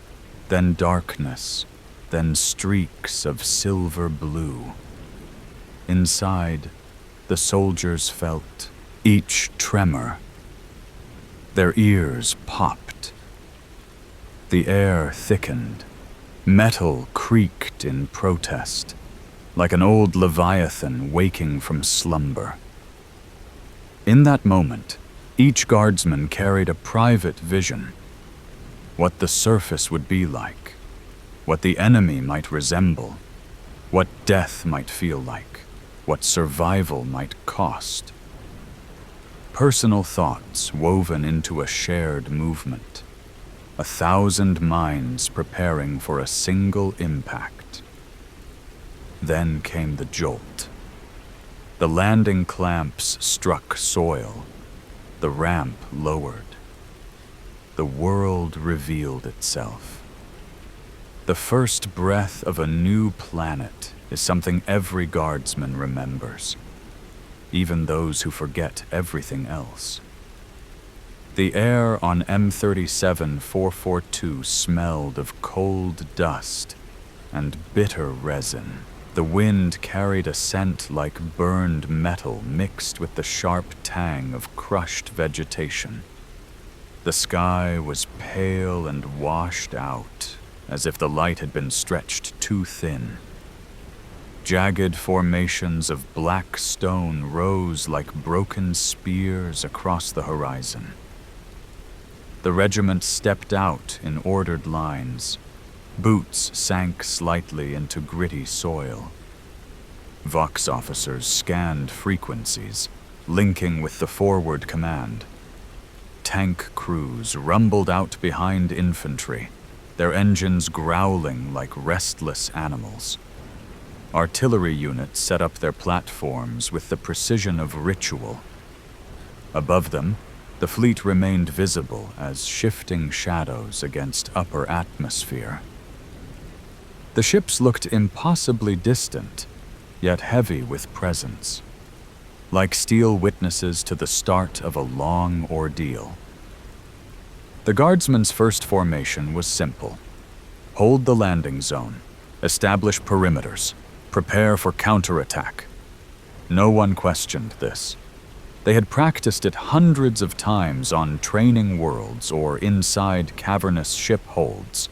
then darkness, then streaks of silver blue. Inside, the soldiers felt each tremor. Their ears popped. The air thickened. Metal creaked in protest, like an old leviathan waking from slumber. In that moment, each guardsman carried a private vision. What the surface would be like, what the enemy might resemble, what death might feel like, what survival might cost. Personal thoughts woven into a shared movement. 1,000 minds preparing for a single impact. Then came the jolt. The landing clamps struck soil. The ramp lowered. The world revealed itself. The first breath of a new planet is something every guardsman remembers, even those who forget everything else. The air on M37442 smelled of cold dust and bitter resin. The wind carried a scent like burned metal mixed with the sharp tang of crushed vegetation. The sky was pale and washed out, as if the light had been stretched too thin. Jagged formations of black stone rose like broken spears across the horizon. The regiment stepped out in ordered lines. Boots sank slightly into gritty soil. Vox officers scanned frequencies, linking with the forward command. Tank crews rumbled out behind infantry, their engines growling like restless animals. Artillery units set up their platforms with the precision of ritual. Above them, the fleet remained visible as shifting shadows against upper atmosphere. The ships looked impossibly distant, yet heavy with presence, like steel witnesses to the start of a long ordeal. The guardsmen's first formation was simple. Hold the landing zone, establish perimeters, prepare for counterattack. No one questioned this. They had practiced it hundreds of times on training worlds or inside cavernous ship holds.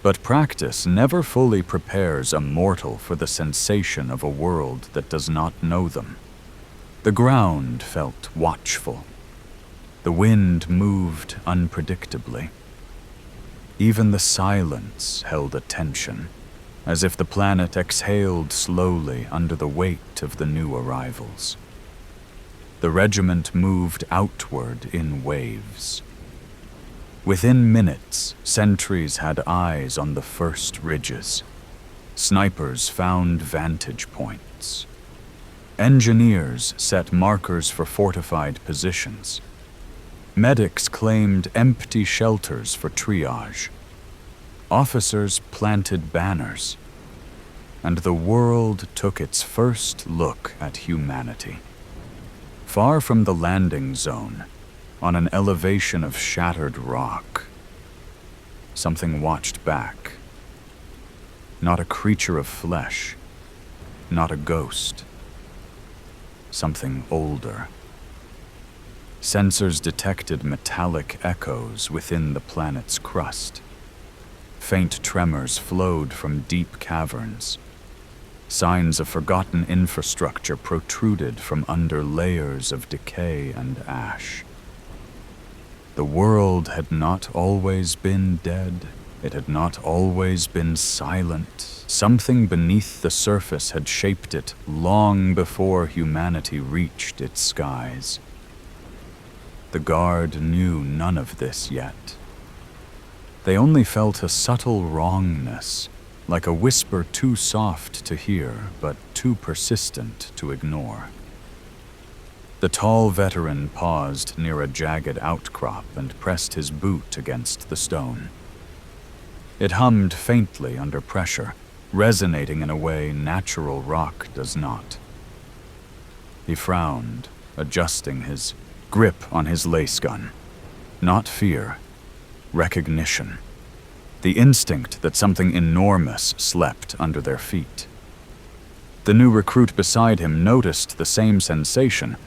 But practice never fully prepares a mortal for the sensation of a world that does not know them. The ground felt watchful. The wind moved unpredictably. Even the silence held a tension, as if the planet exhaled slowly under the weight of the new arrivals. The regiment moved outward in waves. Within minutes, sentries had eyes on the first ridges. Snipers found vantage points. Engineers set markers for fortified positions. Medics claimed empty shelters for triage. Officers planted banners. And the world took its first look at humanity. Far from the landing zone, on an elevation of shattered rock, something watched back. Not a creature of flesh, not a ghost. Something older. Sensors detected metallic echoes within the planet's crust. Faint tremors flowed from deep caverns. Signs of forgotten infrastructure protruded from under layers of decay and ash. The world had not always been dead. It had not always been silent. Something beneath the surface had shaped it long before humanity reached its skies. The Guard knew none of this yet. They only felt a subtle wrongness, like a whisper too soft to hear, but too persistent to ignore. The tall veteran paused near a jagged outcrop and pressed his boot against the stone. It hummed faintly under pressure, resonating in a way natural rock does not. He frowned, adjusting his grip on his lace gun. Not fear, recognition. The instinct that something enormous slept under their feet. The new recruit beside him noticed the same sensation,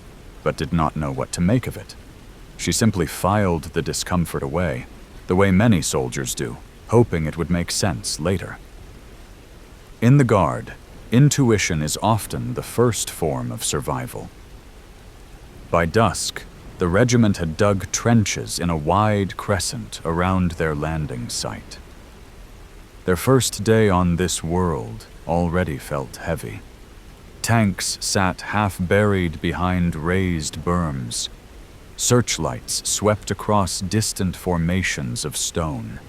but did not know what to make of it. She simply filed the discomfort away, the way many soldiers do, hoping it would make sense later. In the Guard, intuition is often the first form of survival. By dusk, the regiment had dug trenches in a wide crescent around their landing site. Their first day on this world already felt heavy. Tanks sat half-buried behind raised berms. Searchlights swept across distant formations of stone.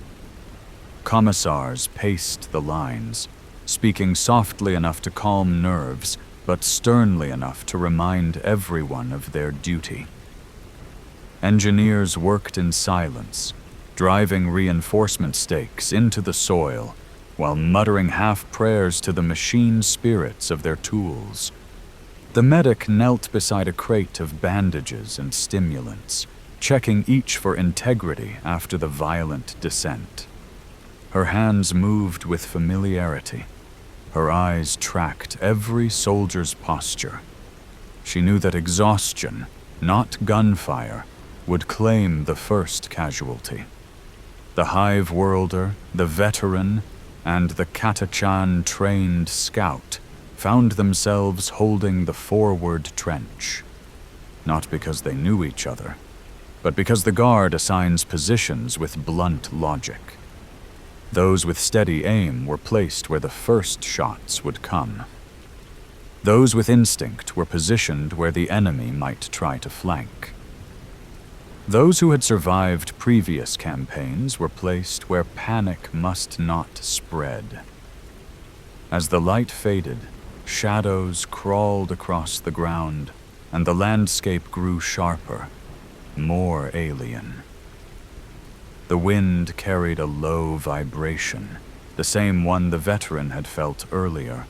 Commissars paced the lines, speaking softly enough to calm nerves, but sternly enough to remind everyone of their duty. Engineers worked in silence, driving reinforcement stakes into the soil, while muttering half-prayers to the machine spirits of their tools. The medic knelt beside a crate of bandages and stimulants, checking each for integrity after the violent descent. Her hands moved with familiarity. Her eyes tracked every soldier's posture. She knew that exhaustion, not gunfire, would claim the first casualty. The Hive-worlder, the veteran, and the Katachan-trained scout found themselves holding the forward trench, not because they knew each other, but because the guard assigns positions with blunt logic. Those with steady aim were placed where the first shots would come. Those with instinct were positioned where the enemy might try to flank. Those who had survived previous campaigns were placed where panic must not spread. As the light faded, shadows crawled across the ground, and the landscape grew sharper, more alien. The wind carried a low vibration, the same one the veteran had felt earlier.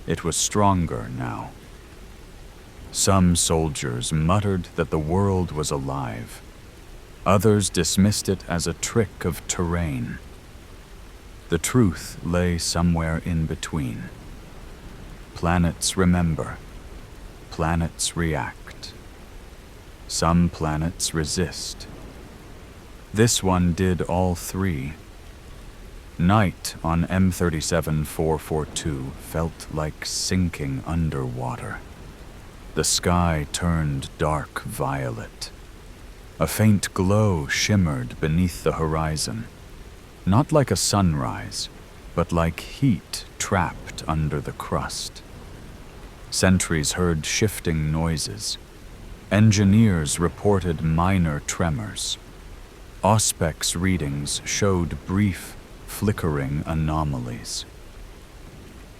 It was stronger now. Some soldiers muttered that the world was alive. Others dismissed it as a trick of terrain. The truth lay somewhere in between. Planets remember. Planets react. Some planets resist. This one did all three. Night on M37-442 felt like sinking underwater. The sky turned dark violet. A faint glow shimmered beneath the horizon, not like a sunrise, but like heat trapped under the crust. Sentries heard shifting noises. Engineers reported minor tremors. Auspex readings showed brief, flickering anomalies.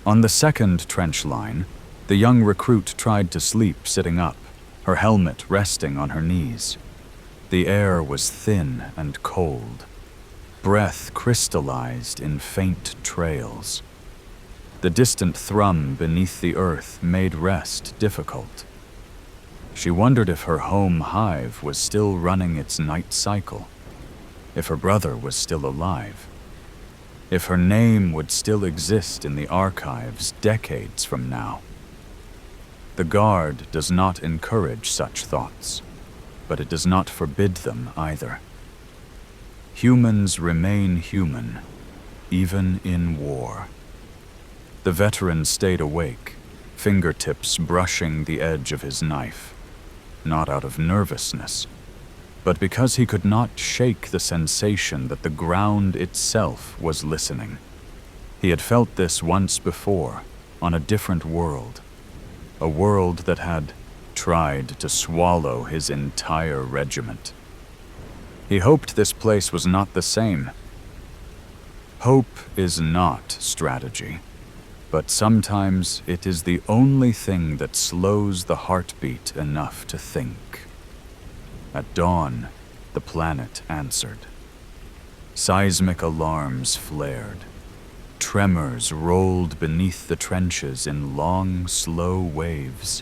On the second trench line, the young recruit tried to sleep sitting up, her helmet resting on her knees. The air was thin and cold. Breath crystallized in faint trails. The distant thrum beneath the earth made rest difficult. She wondered if her home hive was still running its night cycle, if her brother was still alive, if her name would still exist in the archives decades from now. The Guard does not encourage such thoughts, but it does not forbid them either. Humans remain human, even in war. The veteran stayed awake, fingertips brushing the edge of his knife, not out of nervousness, but because he could not shake the sensation that the ground itself was listening. He had felt this once before, on a different world, a world that had tried to swallow his entire regiment. He hoped this place was not the same. Hope is not strategy, but sometimes it is the only thing that slows the heartbeat enough to think. At dawn, the planet answered. Seismic alarms flared. Tremors rolled beneath the trenches in long, slow waves.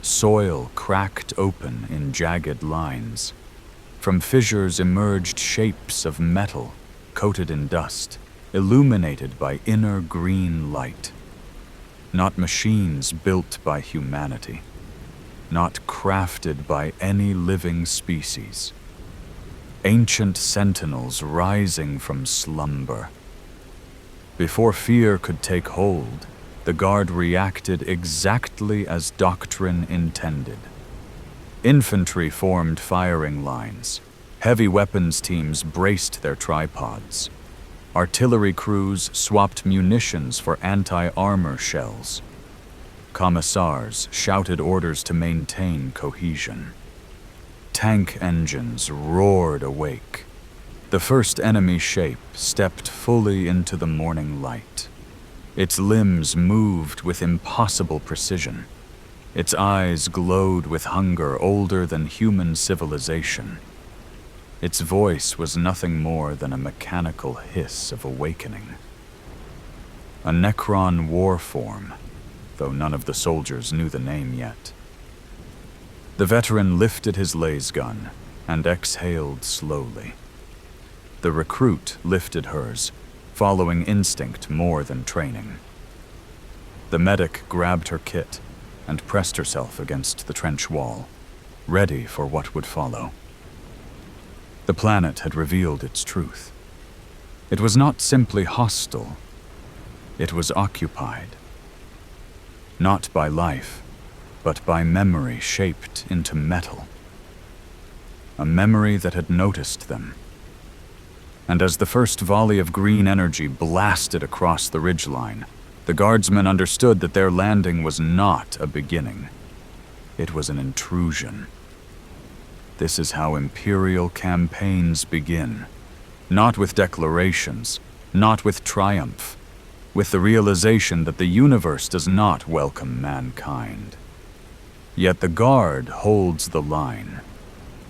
Soil cracked open in jagged lines. From fissures emerged shapes of metal, coated in dust, illuminated by inner green light. Not machines built by humanity, not crafted by any living species. Ancient sentinels rising from slumber. Before fear could take hold, the Guard reacted exactly as doctrine intended. Infantry formed firing lines. Heavy weapons teams braced their tripods. Artillery crews swapped munitions for anti-armor shells. Commissars shouted orders to maintain cohesion. Tank engines roared awake. The first enemy shape stepped fully into the morning light. Its limbs moved with impossible precision. Its eyes glowed with hunger older than human civilization. Its voice was nothing more than a mechanical hiss of awakening. A Necron war form, though none of the soldiers knew the name yet. The veteran lifted his laser gun and exhaled slowly. The recruit lifted hers, following instinct more than training. The medic grabbed her kit and pressed herself against the trench wall, ready for what would follow. The planet had revealed its truth. It was not simply hostile, it was occupied. not by life, but by memory shaped into metal. A memory that had noticed them. And as the first volley of green energy blasted across the ridgeline, the guardsmen understood that their landing was not a beginning. It was an intrusion. This is how Imperial campaigns begin. Not with declarations, not with triumph, with the realization that the universe does not welcome mankind. Yet the Guard holds the line,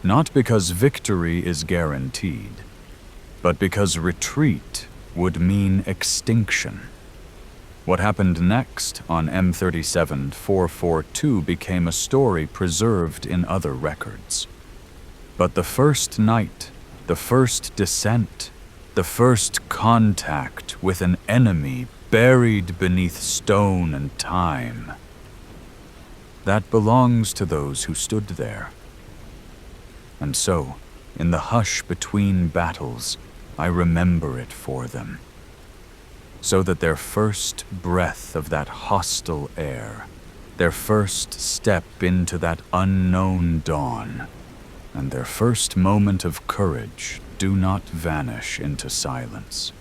not because victory is guaranteed, but because retreat would mean extinction. What happened next on M37-442 became a story preserved in other records. But the first night, the first descent, the first contact with an enemy buried beneath stone and time, that belongs to those who stood there. And so, in the hush between battles, I remember it for them, so that their first breath of that hostile air, their first step into that unknown dawn, and their first moment of courage do not vanish into silence.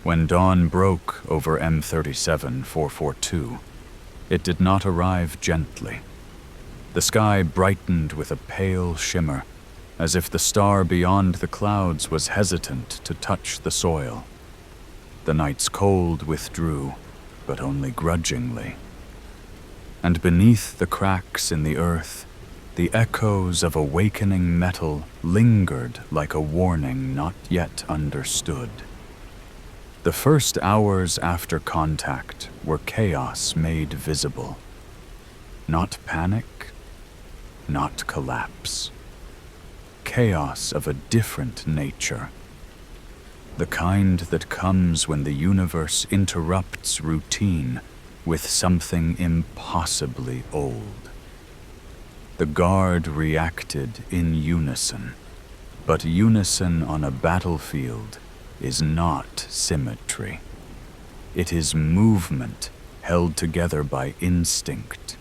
When dawn broke over M37-442, it did not arrive gently. The sky brightened with a pale shimmer, as if the star beyond the clouds was hesitant to touch the soil. The night's cold withdrew, but only grudgingly. And beneath the cracks in the earth, the echoes of awakening metal lingered like a warning not yet understood. The first hours after contact were chaos made visible. Not panic, not collapse. Chaos of a different nature. The kind that comes when the universe interrupts routine with something impossibly old. The Guard reacted in unison, but unison on a battlefield is not symmetry. It is movement held together by instinct,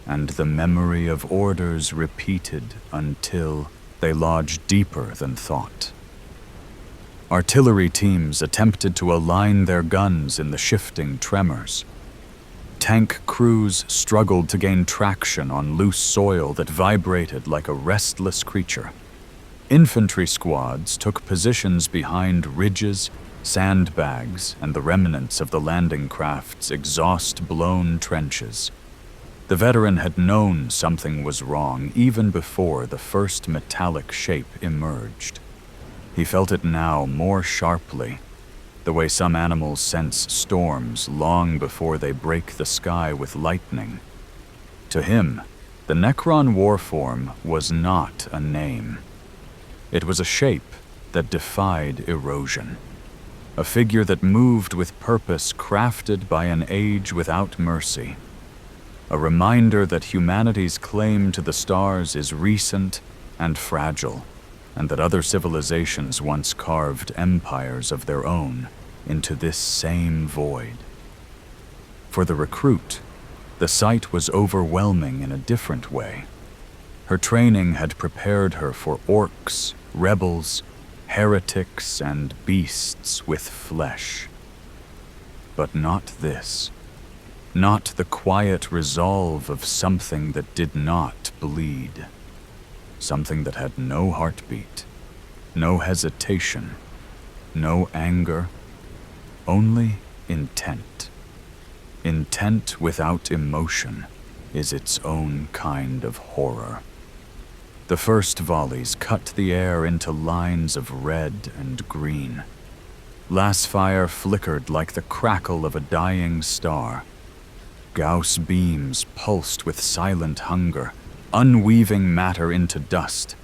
and the memory of orders repeated until they lodge deeper than thought. Artillery teams attempted to align their guns in the shifting tremors. Tank crews struggled to gain traction on loose soil that vibrated like a restless creature. Infantry squads took positions behind ridges, sandbags, and the remnants of the landing craft's exhaust-blown trenches. The veteran had known something was wrong even before the first metallic shape emerged. He felt it now more sharply, the way some animals sense storms long before they break the sky with lightning. To him, the Necron warform was not a name. It was a shape that defied erosion, a figure that moved with purpose crafted by an age without mercy. A reminder that humanity's claim to the stars is recent and fragile, and that other civilizations once carved empires of their own into this same void. For the recruit, the sight was overwhelming in a different way. Her training had prepared her for orcs, rebels, heretics, and beasts with flesh. But not this. Not the quiet resolve of something that did not bleed. Something that had no heartbeat, no hesitation, no anger, only intent. Intent without emotion is its own kind of horror. The first volleys cut the air into lines of red and green. Lasfire flickered like the crackle of a dying star. Gauss beams pulsed with silent hunger, unweaving matter into dust.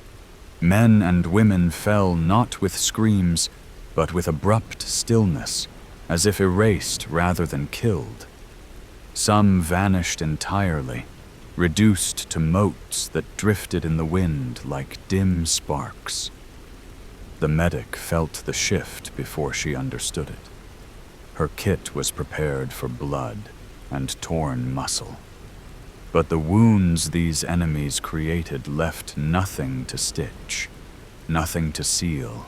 Men and women fell not with screams, but with abrupt stillness, as if erased rather than killed. Some vanished entirely, reduced to motes that drifted in the wind like dim sparks. The medic felt the shift before she understood it. Her kit was prepared for blood, and torn muscle. But the wounds these enemies created left nothing to stitch, nothing to seal,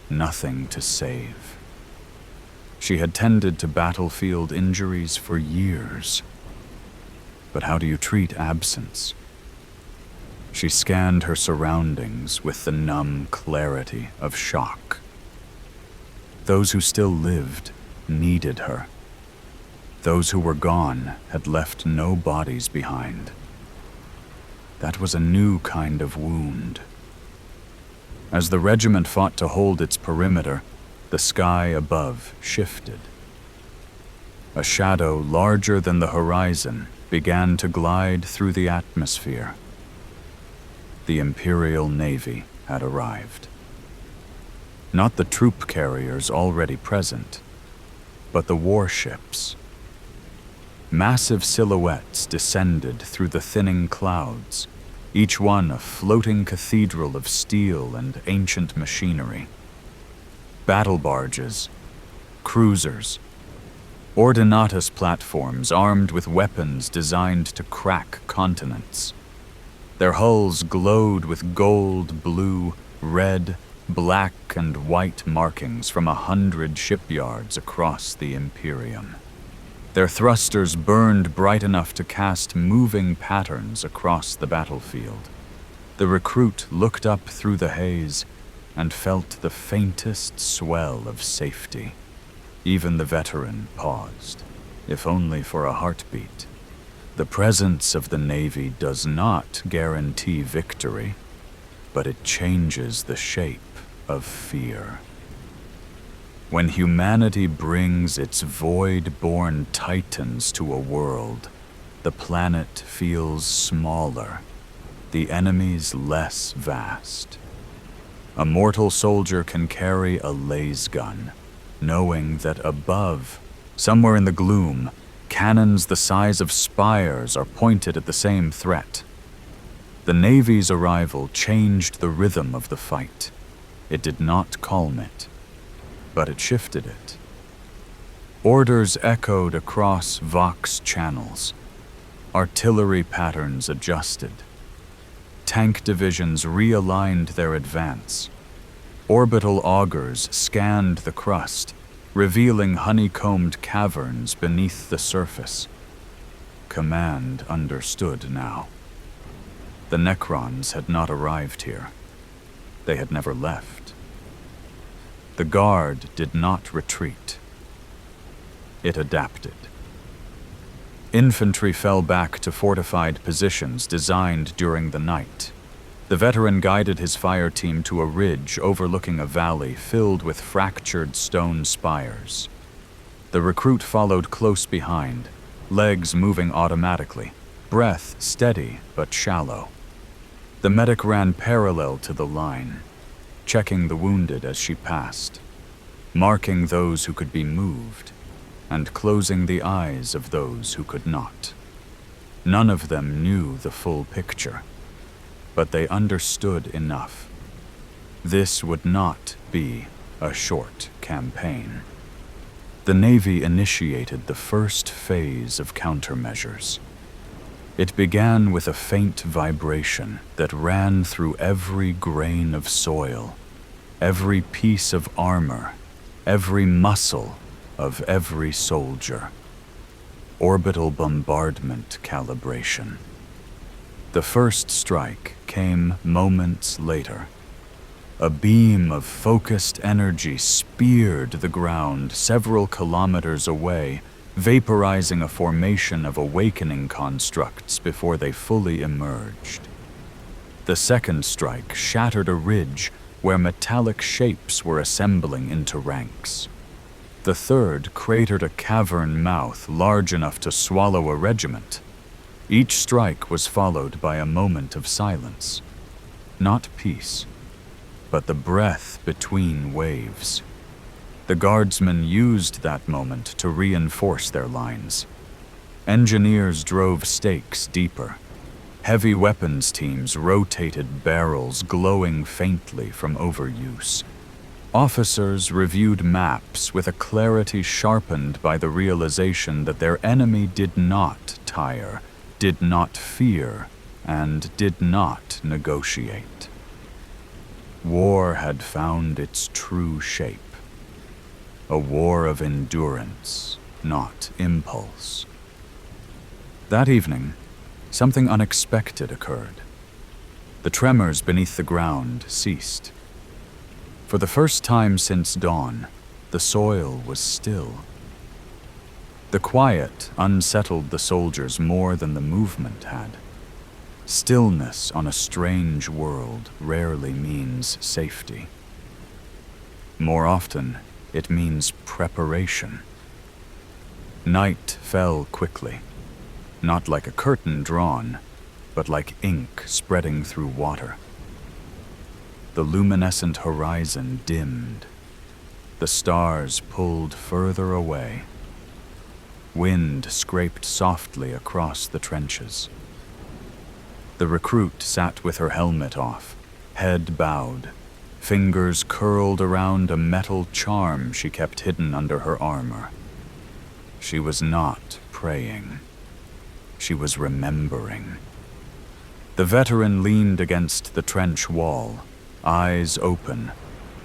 nothing to save. She had tended to battlefield injuries for years. But how do you treat absence? She scanned her surroundings with the numb clarity of shock. Those who still lived needed her. Those who were gone had left no bodies behind. That was a new kind of wound. As the regiment fought to hold its perimeter, the sky above shifted. A shadow larger than the horizon began to glide through the atmosphere. The Imperial Navy had arrived. Not the troop carriers already present, but the warships. Massive silhouettes descended through the thinning clouds, each one a floating cathedral of steel and ancient machinery. Battle barges, cruisers, ordinatus platforms armed with weapons designed to crack continents. Their hulls glowed with gold, blue, red, black, and white markings from 100 shipyards across the Imperium. Their thrusters burned bright enough to cast moving patterns across the battlefield. The recruit looked up through the haze and felt the faintest swell of safety. Even the veteran paused, if only for a heartbeat. The presence of the Navy does not guarantee victory, but it changes the shape of fear. When humanity brings its void-born titans to a world, the planet feels smaller, the enemies less vast. A mortal soldier can carry a laser gun, knowing that above, somewhere in the gloom, cannons the size of spires are pointed at the same threat. The Navy's arrival changed the rhythm of the fight. It did not calm it, but it shifted it. Orders echoed across Vox channels. Artillery patterns adjusted. Tank divisions realigned their advance. Orbital augers scanned the crust, revealing honeycombed caverns beneath the surface. Command understood now. The Necrons had not arrived here. They had never left. The Guard did not retreat. It adapted. Infantry fell back to fortified positions designed during the night. The veteran guided his fire team to a ridge overlooking a valley filled with fractured stone spires. The recruit followed close behind, legs moving automatically, breath steady but shallow. The medic ran parallel to the line, checking the wounded as she passed, marking those who could be moved, and closing the eyes of those who could not. None of them knew the full picture, but they understood enough. This would not be a short campaign. The Navy initiated the first phase of countermeasures. It began with a faint vibration that ran through every grain of soil, every piece of armor, every muscle of every soldier. Orbital bombardment calibration. The first strike came moments later. A beam of focused energy speared the ground several kilometers away, vaporizing a formation of awakening constructs before they fully emerged. The second strike shattered a ridge where metallic shapes were assembling into ranks. The third cratered a cavern mouth large enough to swallow a regiment. Each strike was followed by a moment of silence. Not peace, but the breath between waves. The guardsmen used that moment to reinforce their lines. Engineers drove stakes deeper. Heavy weapons teams rotated barrels glowing faintly from overuse. Officers reviewed maps with a clarity sharpened by the realization that their enemy did not tire, did not fear, and did not negotiate. War had found its true shape. A war of endurance, not impulse. That evening, something unexpected occurred. The tremors beneath the ground ceased. For the first time since dawn, the soil was still. The quiet unsettled the soldiers more than the movement had. Stillness on a strange world rarely means safety. More often, it means preparation. Night fell quickly, not like a curtain drawn, but like ink spreading through water. The luminescent horizon dimmed. The stars pulled further away. Wind scraped softly across the trenches. The recruit sat with her helmet off, head bowed, fingers curled around a metal charm she kept hidden under her armor. She was not praying. She was remembering. The veteran leaned against the trench wall, eyes open,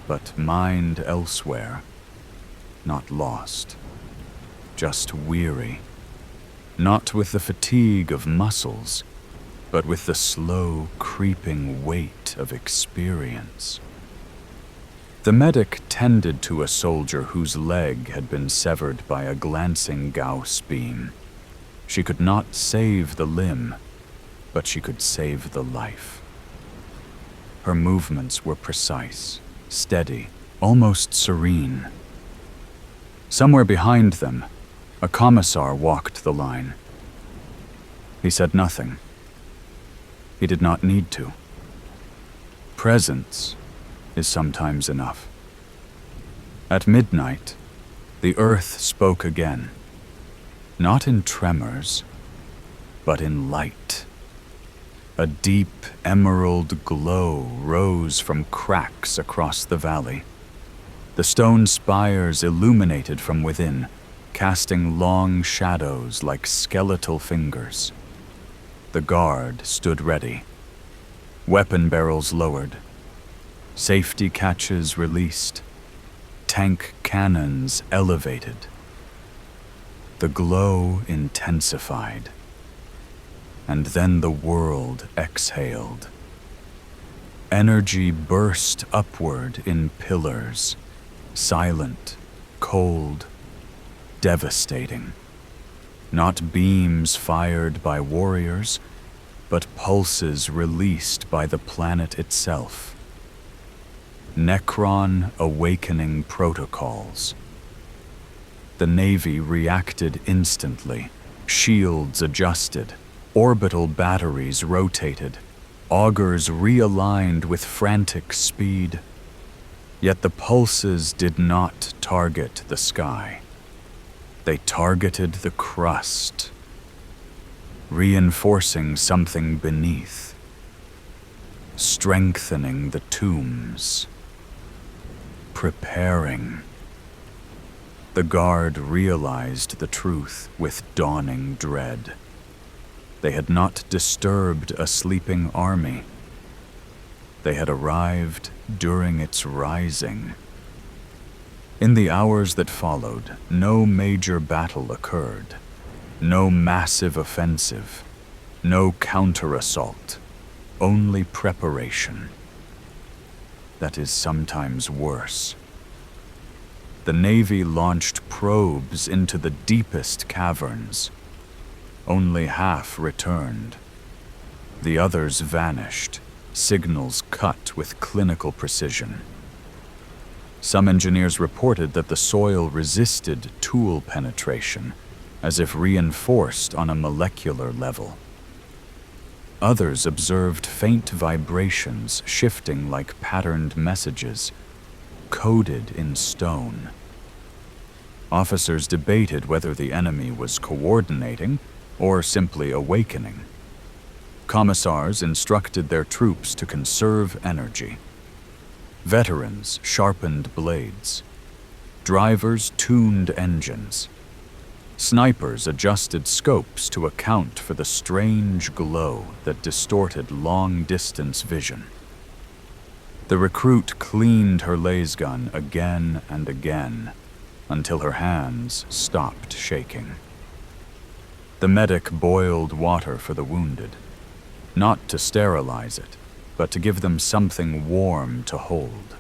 but mind elsewhere. Not lost, just weary. Not with the fatigue of muscles, but with the slow, creeping weight of experience. The medic tended to a soldier whose leg had been severed by a glancing Gauss beam. She could not save the limb, but she could save the life. Her movements were precise, steady, almost serene. Somewhere behind them, a commissar walked the line. He said nothing. He did not need to. Presence is sometimes enough. At midnight, the earth spoke again, not in tremors, but in light. A deep emerald glow rose from cracks across the valley. The stone spires illuminated from within, casting long shadows like skeletal fingers. The guard stood ready, weapon barrels lowered, safety catches released, tank cannons elevated. The glow intensified. And then the world exhaled. Energy burst upward in pillars, silent, cold, devastating. Not beams fired by warriors, but pulses released by the planet itself. Necron awakening protocols. The Navy reacted instantly, shields adjusted. Orbital batteries rotated, augers realigned with frantic speed. Yet the pulses did not target the sky. They targeted the crust, reinforcing something beneath, strengthening the tombs, preparing. The guard realized the truth with dawning dread. They had not disturbed a sleeping army. They had arrived during its rising. In the hours that followed, no major battle occurred. No massive offensive. No counter-assault. Only preparation. That is sometimes worse. The Navy launched probes into the deepest caverns. Only half returned. The others vanished, signals cut with clinical precision. Some engineers reported that the soil resisted tool penetration, as if reinforced on a molecular level. Others observed faint vibrations shifting like patterned messages, coded in stone. Officers debated whether the enemy was coordinating or simply awakening. Commissars instructed their troops to conserve energy. Veterans sharpened blades. Drivers tuned engines. Snipers adjusted scopes to account for the strange glow that distorted long-distance vision. The recruit cleaned her lasgun again and again until her hands stopped shaking. The medic boiled water for the wounded, not to sterilize it, but to give them something warm to hold.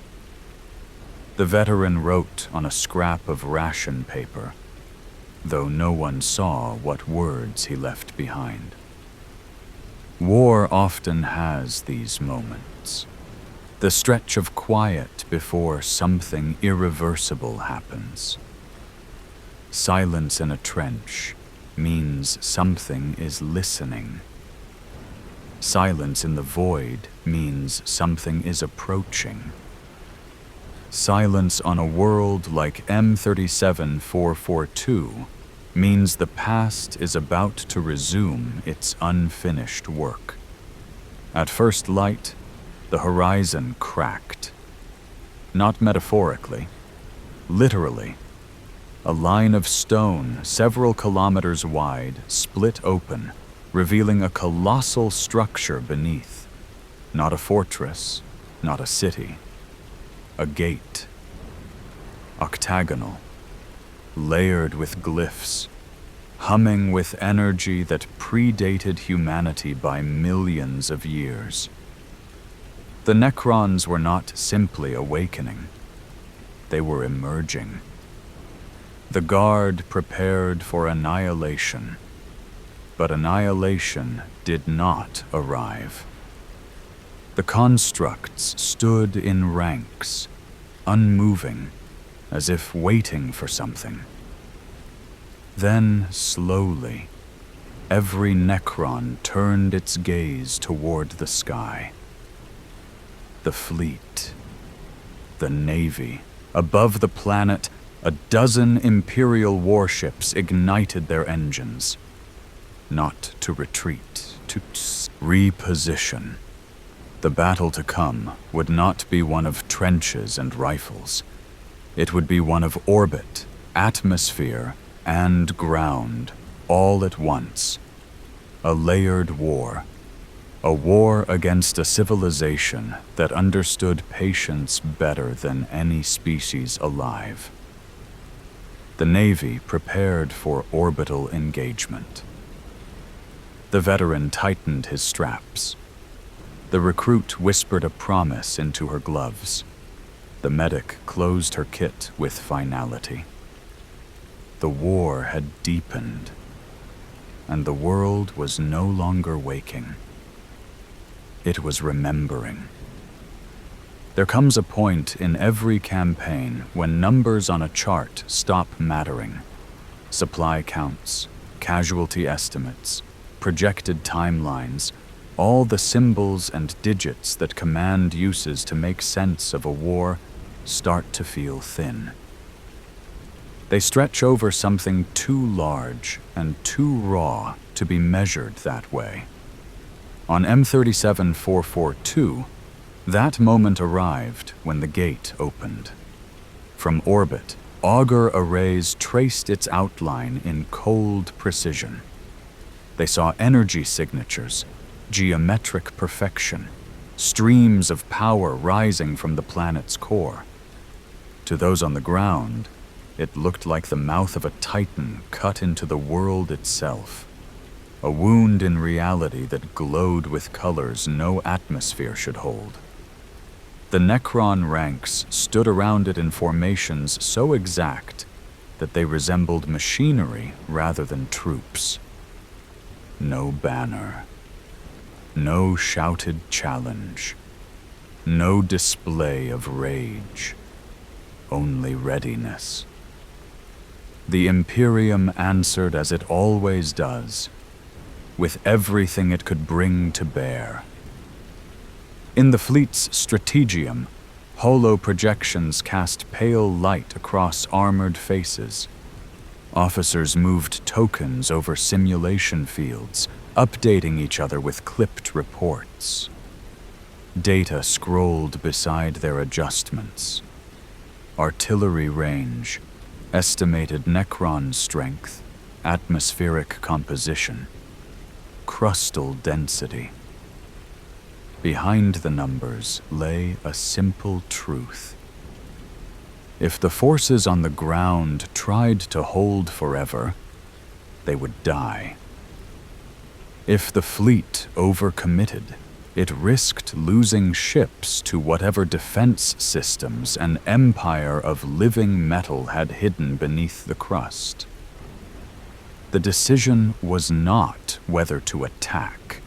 The veteran wrote on a scrap of ration paper, though no one saw what words he left behind. War often has these moments, the stretch of quiet before something irreversible happens. Silence in a trench means something is listening. Silence in the void means something is approaching. Silence on a world like M37442 means the past is about to resume its unfinished work. At first light, the horizon cracked. Not metaphorically, literally. A line of stone several kilometers wide split open, revealing a colossal structure beneath. Not a fortress, not a city. A gate. Octagonal, layered with glyphs, humming with energy that predated humanity by millions of years. The Necrons were not simply awakening. They were emerging. The guard prepared for annihilation, but annihilation did not arrive. The constructs stood in ranks, unmoving, as if waiting for something. Then, slowly, every Necron turned its gaze toward the sky. The fleet, the navy, above the planet, a dozen Imperial warships ignited their engines. Not to retreat, to reposition. The battle to come would not be one of trenches and rifles. It would be one of orbit, atmosphere, and ground, all at once. A layered war. A war against a civilization that understood patience better than any species alive. The Navy prepared for orbital engagement. The veteran tightened his straps. The recruit whispered a promise into her gloves. The medic closed her kit with finality. The war had deepened, and the world was no longer waking. It was remembering. There comes a point in every campaign when numbers on a chart stop mattering. Supply counts, casualty estimates, projected timelines, all the symbols and digits that command uses to make sense of a war start to feel thin. They stretch over something too large and too raw to be measured that way. On M37442, that moment arrived when the gate opened. From orbit, auger arrays traced its outline in cold precision. They saw energy signatures, geometric perfection, streams of power rising from the planet's core. To those on the ground, it looked like the mouth of a titan cut into the world itself. A wound in reality that glowed with colors no atmosphere should hold. The Necron ranks stood around it in formations so exact that they resembled machinery rather than troops. No banner. No shouted challenge. No display of rage. Only readiness. The Imperium answered as it always does, with everything it could bring to bear. In the fleet's strategium, holo projections cast pale light across armored faces. Officers moved tokens over simulation fields, updating each other with clipped reports. Data scrolled beside their adjustments. Artillery range, estimated Necron strength, atmospheric composition, crustal density. Behind the numbers lay a simple truth. If the forces on the ground tried to hold forever, they would die. If the fleet overcommitted, it risked losing ships to whatever defense systems an empire of living metal had hidden beneath the crust. The decision was not whether to attack.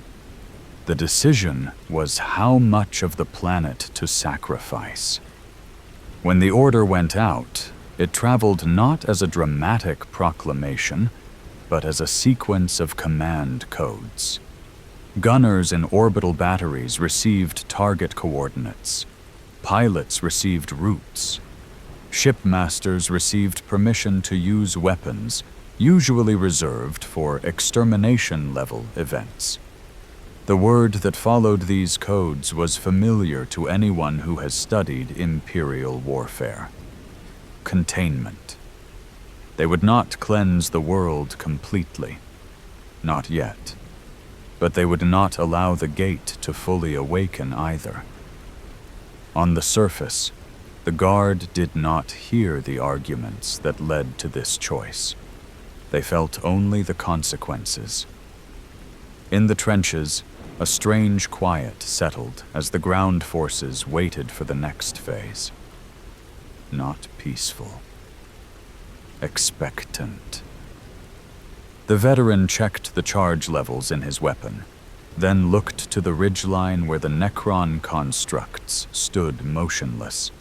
The decision was how much of the planet to sacrifice. When the order went out, it traveled not as a dramatic proclamation, but as a sequence of command codes. Gunners in orbital batteries received target coordinates. Pilots received routes. Shipmasters received permission to use weapons, usually reserved for extermination-level events. The word that followed these codes was familiar to anyone who has studied Imperial warfare: containment. They would not cleanse the world completely. Not yet. But they would not allow the gate to fully awaken either. On the surface, the guard did not hear the arguments that led to this choice. They felt only the consequences. In the trenches, a strange quiet settled as the ground forces waited for the next phase. Not peaceful. Expectant. The veteran checked the charge levels in his weapon, then looked to the ridgeline where the Necron constructs stood motionless.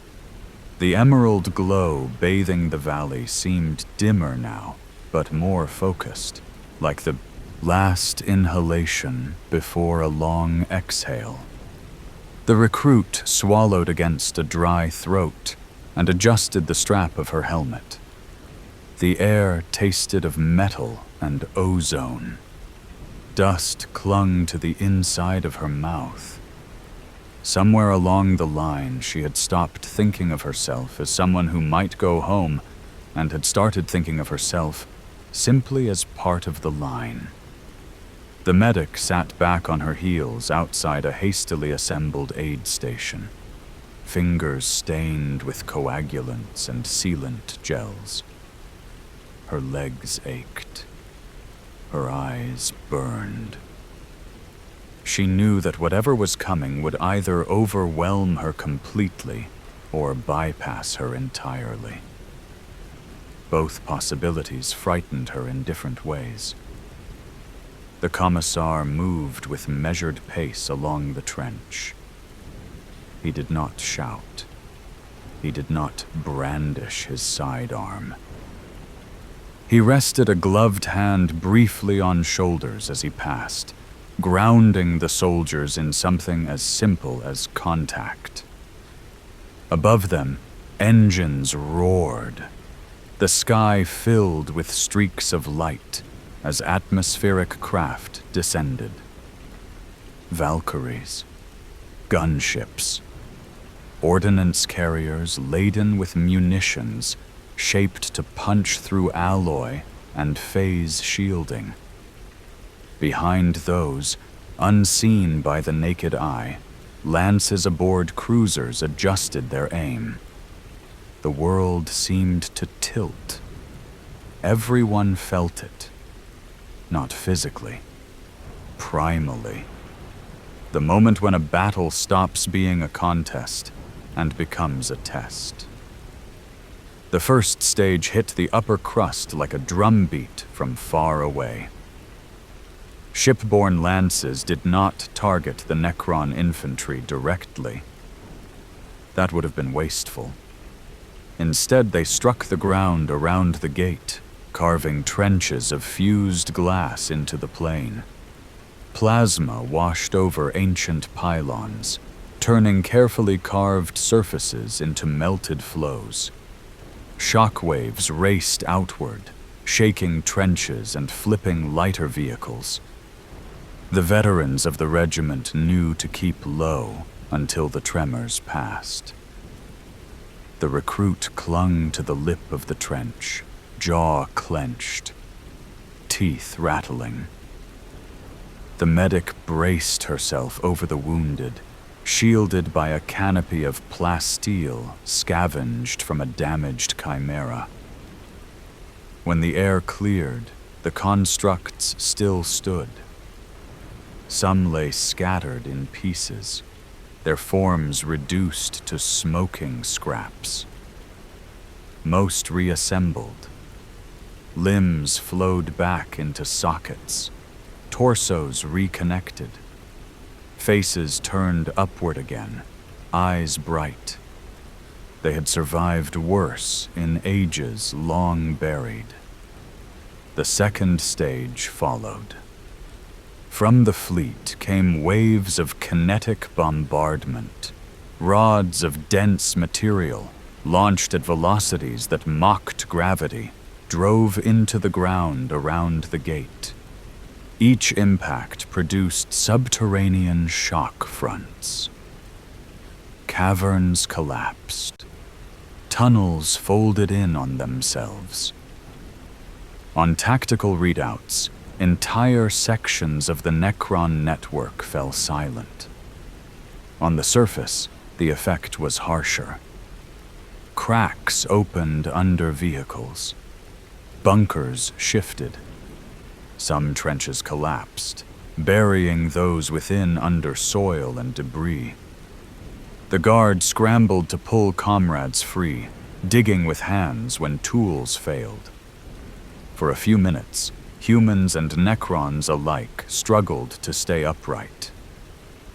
The emerald glow bathing the valley seemed dimmer now, but more focused, like the last inhalation before a long exhale. The recruit swallowed against a dry throat and adjusted the strap of her helmet. The air tasted of metal and ozone. Dust clung to the inside of her mouth. Somewhere along the line, she had stopped thinking of herself as someone who might go home and had started thinking of herself simply as part of the line. The medic sat back on her heels outside a hastily assembled aid station, fingers stained with coagulants and sealant gels. Her legs ached. Her eyes burned. She knew that whatever was coming would either overwhelm her completely or bypass her entirely. Both possibilities frightened her in different ways. The commissar moved with measured pace along the trench. He did not shout. He did not brandish his sidearm. He rested a gloved hand briefly on shoulders as he passed, grounding the soldiers in something as simple as contact. Above them, engines roared. The sky filled with streaks of light as atmospheric craft descended. Valkyries, gunships, ordnance carriers laden with munitions shaped to punch through alloy and phase shielding. Behind those, unseen by the naked eye, lances aboard cruisers adjusted their aim. The world seemed to tilt. Everyone felt it. Not physically, primally. The moment when a battle stops being a contest and becomes a test. The first stage hit the upper crust like a drumbeat from far away. Shipborne lances did not target the Necron infantry directly. That would have been wasteful. Instead, they struck the ground around the gate, carving trenches of fused glass into the plain. Plasma washed over ancient pylons, turning carefully carved surfaces into melted flows. Shockwaves raced outward, shaking trenches and flipping lighter vehicles. The veterans of the regiment knew to keep low until the tremors passed. The recruit clung to the lip of the trench, jaw clenched, teeth rattling. The medic braced herself over the wounded, shielded by a canopy of plasteel scavenged from a damaged chimera. When the air cleared, the constructs still stood. Some lay scattered in pieces, their forms reduced to smoking scraps. Most reassembled. Limbs flowed back into sockets, torsos reconnected, faces turned upward again, eyes bright. They had survived worse in ages long buried. The second stage followed. From the fleet came waves of kinetic bombardment, rods of dense material, launched at velocities that mocked gravity, drove into the ground around the gate. Each impact produced subterranean shock fronts. Caverns collapsed. Tunnels folded in on themselves. On tactical readouts, entire sections of the Necron network fell silent. On the surface, the effect was harsher. Cracks opened under vehicles. Bunkers shifted. Some trenches collapsed, burying those within under soil and debris. The guard scrambled to pull comrades free, digging with hands when tools failed. For a few minutes, humans and Necrons alike struggled to stay upright.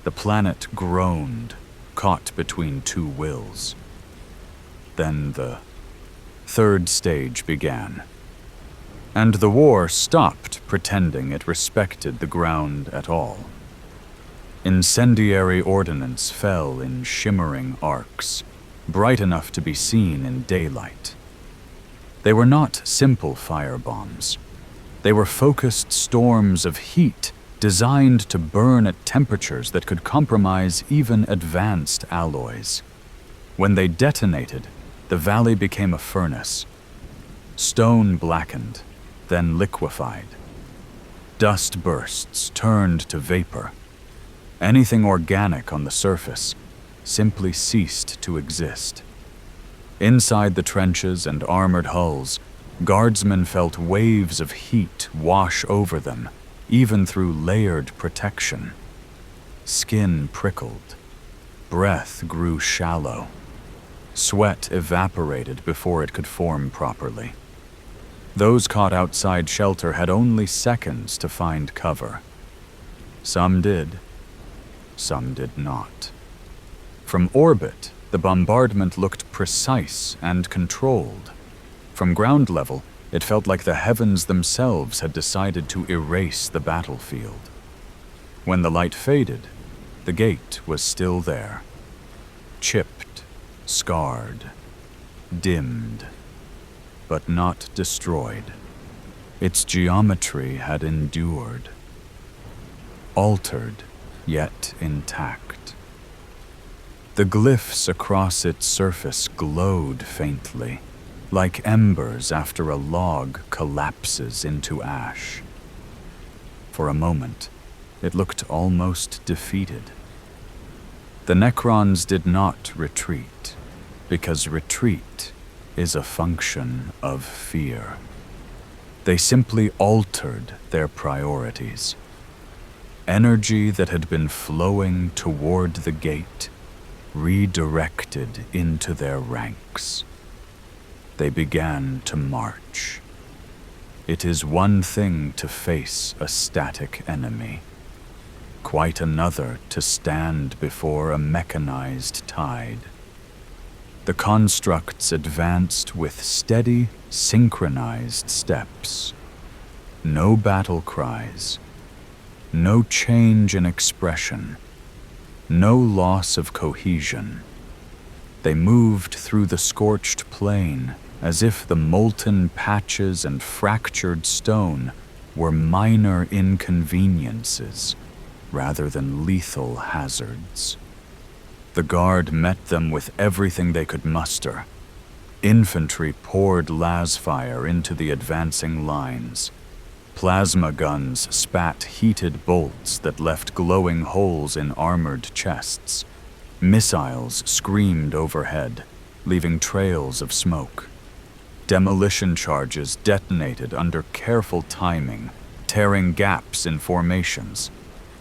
The planet groaned, caught between two wills. Then the third stage began, and the war stopped pretending it respected the ground at all. Incendiary ordnance fell in shimmering arcs, bright enough to be seen in daylight. They were not simple firebombs. They were focused storms of heat designed to burn at temperatures that could compromise even advanced alloys. When they detonated, the valley became a furnace. Stone blackened, then liquefied. Dust bursts turned to vapor. Anything organic on the surface simply ceased to exist. Inside the trenches and armored hulls, guardsmen felt waves of heat wash over them, even through layered protection. Skin prickled. Breath grew shallow. Sweat evaporated before it could form properly. Those caught outside shelter had only seconds to find cover. Some did. Some did not. From orbit, the bombardment looked precise and controlled. From ground level, it felt like the heavens themselves had decided to erase the battlefield. When the light faded, the gate was still there. Chipped, scarred, dimmed, but not destroyed. Its geometry had endured. Altered, yet intact. The glyphs across its surface glowed faintly, like embers after a log collapses into ash. For a moment, it looked almost defeated. The Necrons did not retreat, because retreat is a function of fear. They simply altered their priorities. Energy that had been flowing toward the gate redirected into their ranks. They began to march. It is one thing to face a static enemy, quite another to stand before a mechanized tide. The constructs advanced with steady, synchronized steps. No battle cries, no change in expression, no loss of cohesion. They moved through the scorched plain as if the molten patches and fractured stone were minor inconveniences rather than lethal hazards. The guard met them with everything they could muster. Infantry poured las fire into the advancing lines. Plasma guns spat heated bolts that left glowing holes in armored chests. Missiles screamed overhead, leaving trails of smoke. Demolition charges detonated under careful timing, tearing gaps in formations.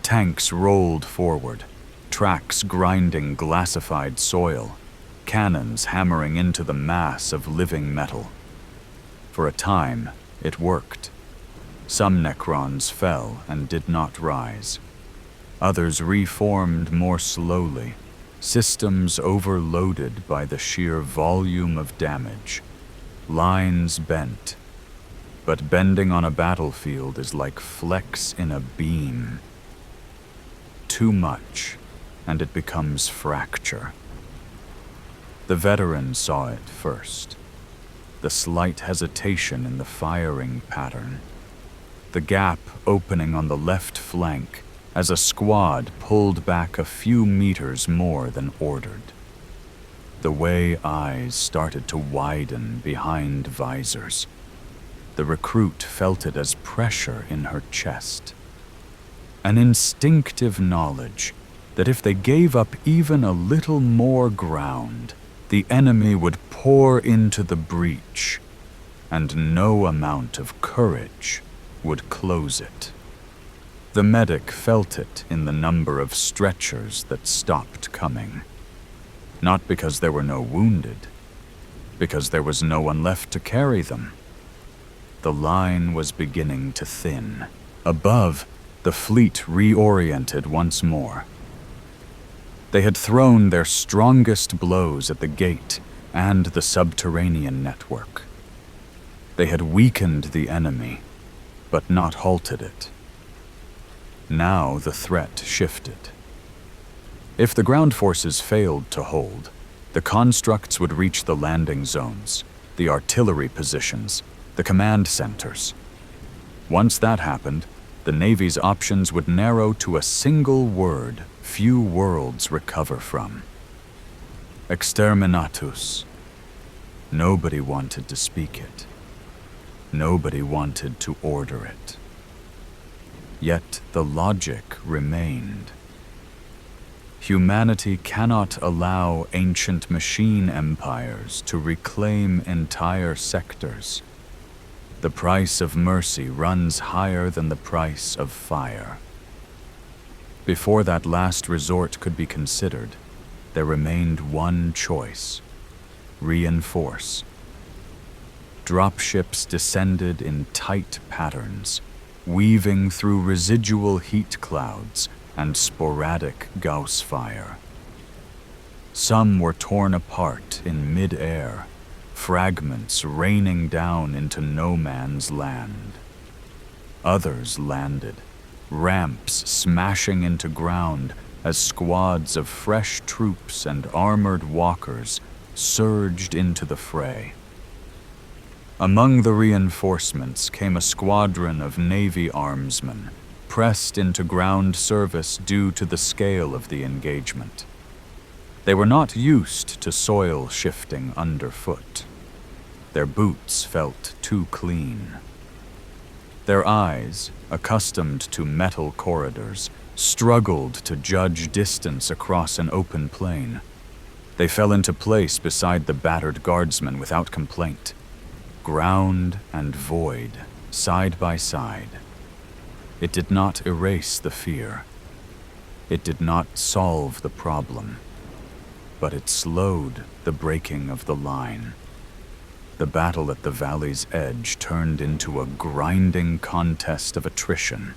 Tanks rolled forward, tracks grinding glassified soil, cannons hammering into the mass of living metal. For a time, it worked. Some Necrons fell and did not rise. Others reformed more slowly, systems overloaded by the sheer volume of damage. Lines bent. But bending on a battlefield is like flecks in a beam. Too much, and it becomes fracture. The veteran saw it first. The slight hesitation in the firing pattern. The gap opening on the left flank as a squad pulled back a few meters more than ordered. The way eyes started to widen behind visors. The recruit felt it as pressure in her chest. An instinctive knowledge that if they gave up even a little more ground, the enemy would pour into the breach, and no amount of courage would close it. The medic felt it in the number of stretchers that stopped coming. Not because there were no wounded, because there was no one left to carry them. The line was beginning to thin. Above, the fleet reoriented once more. They had thrown their strongest blows at the gate and the subterranean network. They had weakened the enemy, but not halted it. Now the threat shifted. If the ground forces failed to hold, the constructs would reach the landing zones, the artillery positions, the command centers. Once that happened, the Navy's options would narrow to a single word few worlds recover from. Exterminatus. Nobody wanted to speak it. Nobody wanted to order it. Yet the logic remained. Humanity cannot allow ancient machine empires to reclaim entire sectors. The price of mercy runs higher than the price of fire. Before that last resort could be considered, there remained one choice: reinforce. Dropships descended in tight patterns, weaving through residual heat clouds and sporadic Gauss fire. Some were torn apart in mid-air, fragments raining down into no man's land. Others landed, ramps smashing into ground as squads of fresh troops and armored walkers surged into the fray. Among the reinforcements came a squadron of Navy armsmen, pressed into ground service due to the scale of the engagement. They were not used to soil shifting underfoot. Their boots felt too clean. Their eyes, accustomed to metal corridors, struggled to judge distance across an open plain. They fell into place beside the battered guardsmen without complaint. Ground and void, side by side. It did not erase the fear. It did not solve the problem. But it slowed the breaking of the line. The battle at the valley's edge turned into a grinding contest of attrition.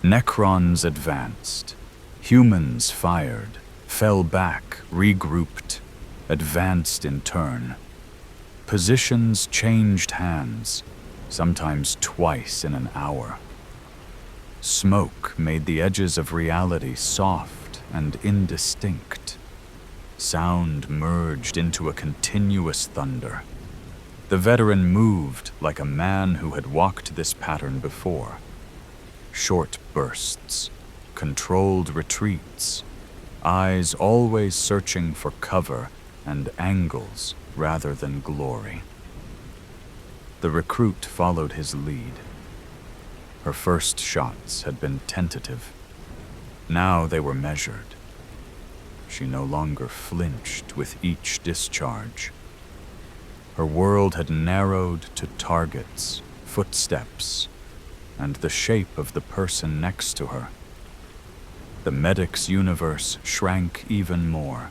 Necrons advanced. Humans fired, fell back, regrouped, advanced in turn. Positions changed hands, sometimes twice in an hour. Smoke made the edges of reality soft and indistinct. Sound merged into a continuous thunder. The veteran moved like a man who had walked this pattern before. Short bursts, controlled retreats, eyes always searching for cover and angles rather than glory. The recruit followed his lead. Her first shots had been tentative. Now they were measured. She no longer flinched with each discharge. Her world had narrowed to targets, footsteps, and the shape of the person next to her. The medic's universe shrank even more.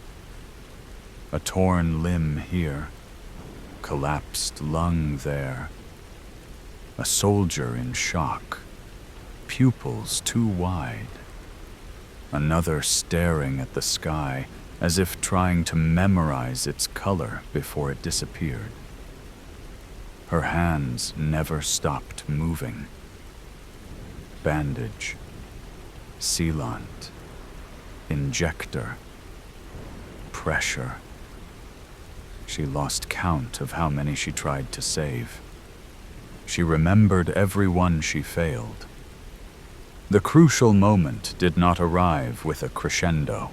A torn limb here, collapsed lung there. A soldier in shock, pupils too wide. Another staring at the sky as if trying to memorize its color before it disappeared. Her hands never stopped moving. Bandage, sealant, injector, pressure. She lost count of how many she tried to save. She remembered every one she failed. The crucial moment did not arrive with a crescendo.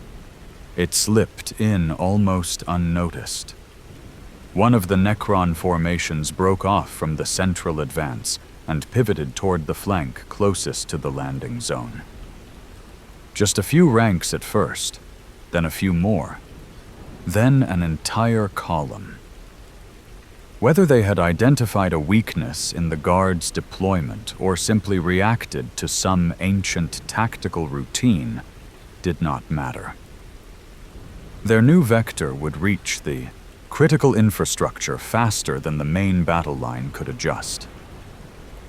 It slipped in almost unnoticed. One of the Necron formations broke off from the central advance and pivoted toward the flank closest to the landing zone. Just a few ranks at first, then a few more, then an entire column. Whether they had identified a weakness in the Guard's deployment or simply reacted to some ancient tactical routine did not matter. Their new vector would reach the critical infrastructure faster than the main battle line could adjust.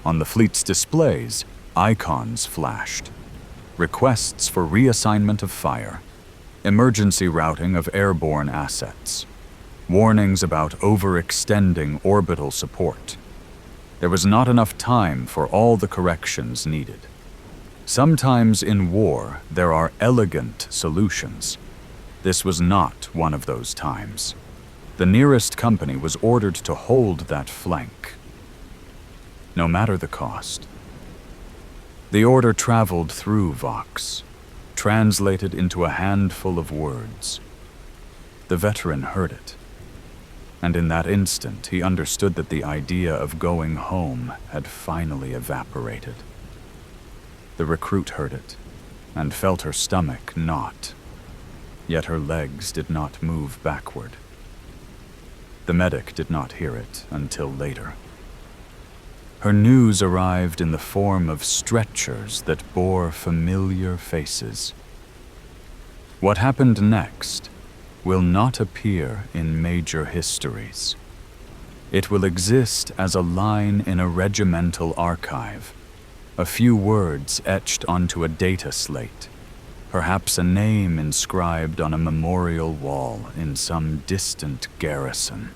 On the fleet's displays, icons flashed. Requests for reassignment of fire, emergency routing of airborne assets, warnings about overextending orbital support. There was not enough time for all the corrections needed. Sometimes in war, there are elegant solutions. This was not one of those times. The nearest company was ordered to hold that flank, no matter the cost. The order traveled through Vox, translated into a handful of words. The veteran heard it, and in that instant he understood that the idea of going home had finally evaporated. The recruit heard it, and felt her stomach knot, yet her legs did not move backward. The medic did not hear it until later. Her news arrived in the form of stretchers that bore familiar faces. What happened next will not appear in major histories. It will exist as a line in a regimental archive, a few words etched onto a data slate, perhaps a name inscribed on a memorial wall in some distant garrison.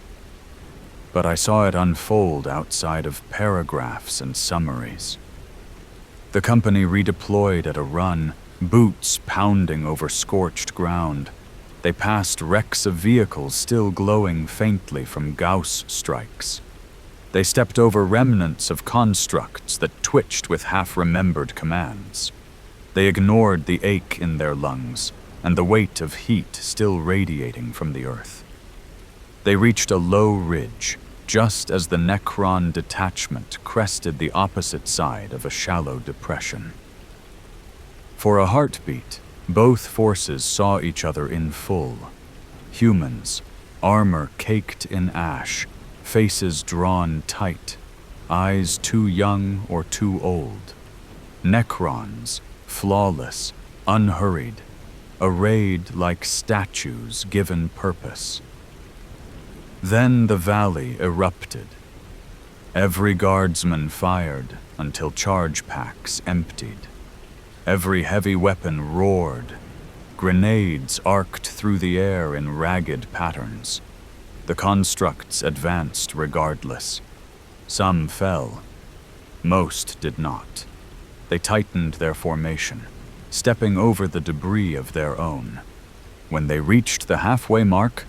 But I saw it unfold outside of paragraphs and summaries. The company redeployed at a run, boots pounding over scorched ground. They passed wrecks of vehicles still glowing faintly from Gauss strikes. They stepped over remnants of constructs that twitched with half-remembered commands. They ignored the ache in their lungs and the weight of heat still radiating from the earth. They reached a low ridge, just as the Necron detachment crested the opposite side of a shallow depression. For a heartbeat, both forces saw each other in full. Humans, armor caked in ash, faces drawn tight, eyes too young or too old. Necrons, flawless, unhurried, arrayed like statues given purpose. Then the valley erupted. Every guardsman fired until charge packs emptied. Every heavy weapon roared. Grenades arced through the air in ragged patterns. The constructs advanced regardless. Some fell. Most did not. They tightened their formation, stepping over the debris of their own. When they reached the halfway mark,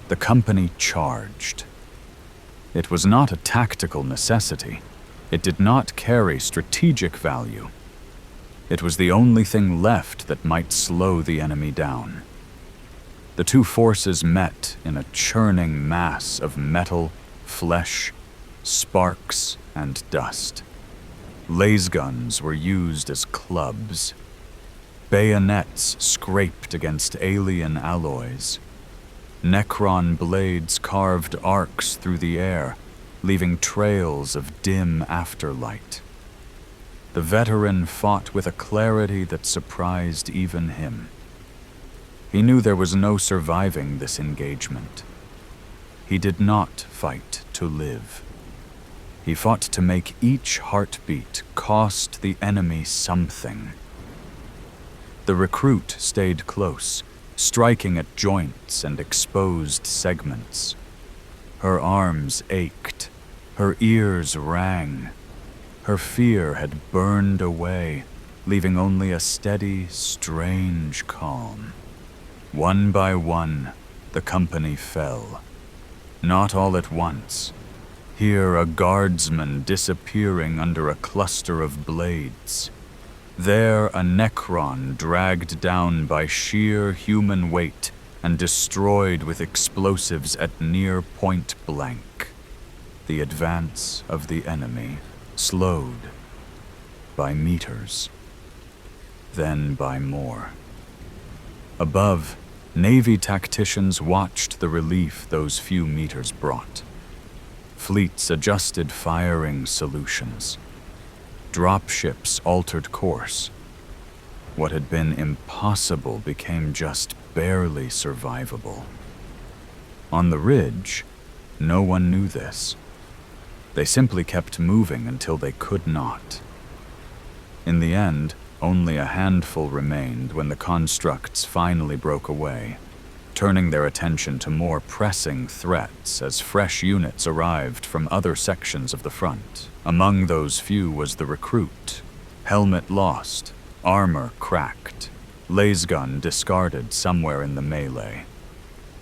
the company charged. It was not a tactical necessity. It did not carry strategic value. It was the only thing left that might slow the enemy down. The two forces met in a churning mass of metal, flesh, sparks, and dust. Laser guns were used as clubs. Bayonets scraped against alien alloys. Necron blades carved arcs through the air, leaving trails of dim afterlight. The veteran fought with a clarity that surprised even him. He knew there was no surviving this engagement. He did not fight to live. He fought to make each heartbeat cost the enemy something. The recruit stayed close, striking at joints and exposed segments. Her arms ached, her ears rang. Her fear had burned away, leaving only a steady, strange calm. One by one, the company fell. Not all at once. Here a guardsman disappearing under a cluster of blades. There a Necron dragged down by sheer human weight and destroyed with explosives at near point blank. The advance of the enemy slowed by meters, then by more. Above, Navy tacticians watched the relief those few meters brought. Fleets adjusted firing solutions. Dropships altered course. What had been impossible became just barely survivable. On the ridge, no one knew this. They simply kept moving until they could not. In the end, only a handful remained when the constructs finally broke away, turning their attention to more pressing threats as fresh units arrived from other sections of the front. Among those few was the recruit. Helmet lost, armor cracked, lasgun discarded somewhere in the melee.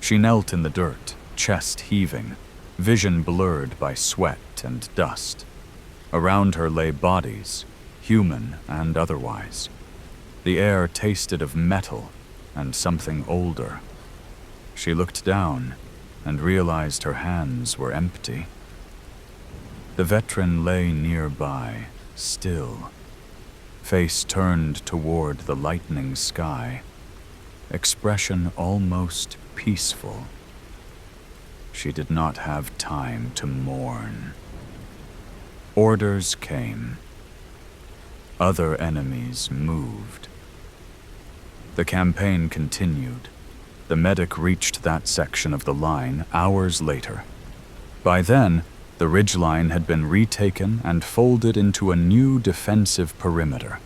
She knelt in the dirt, chest heaving, vision blurred by sweat and dust. Around her lay bodies, human and otherwise. The air tasted of metal and something older. She looked down and realized her hands were empty. The veteran lay nearby, still, face turned toward the lightening sky, expression almost peaceful. She did not have time to mourn. Orders came. Other enemies moved. The campaign continued. The medic reached that section of the line hours later. By then, the ridgeline had been retaken and folded into a new defensive perimeter.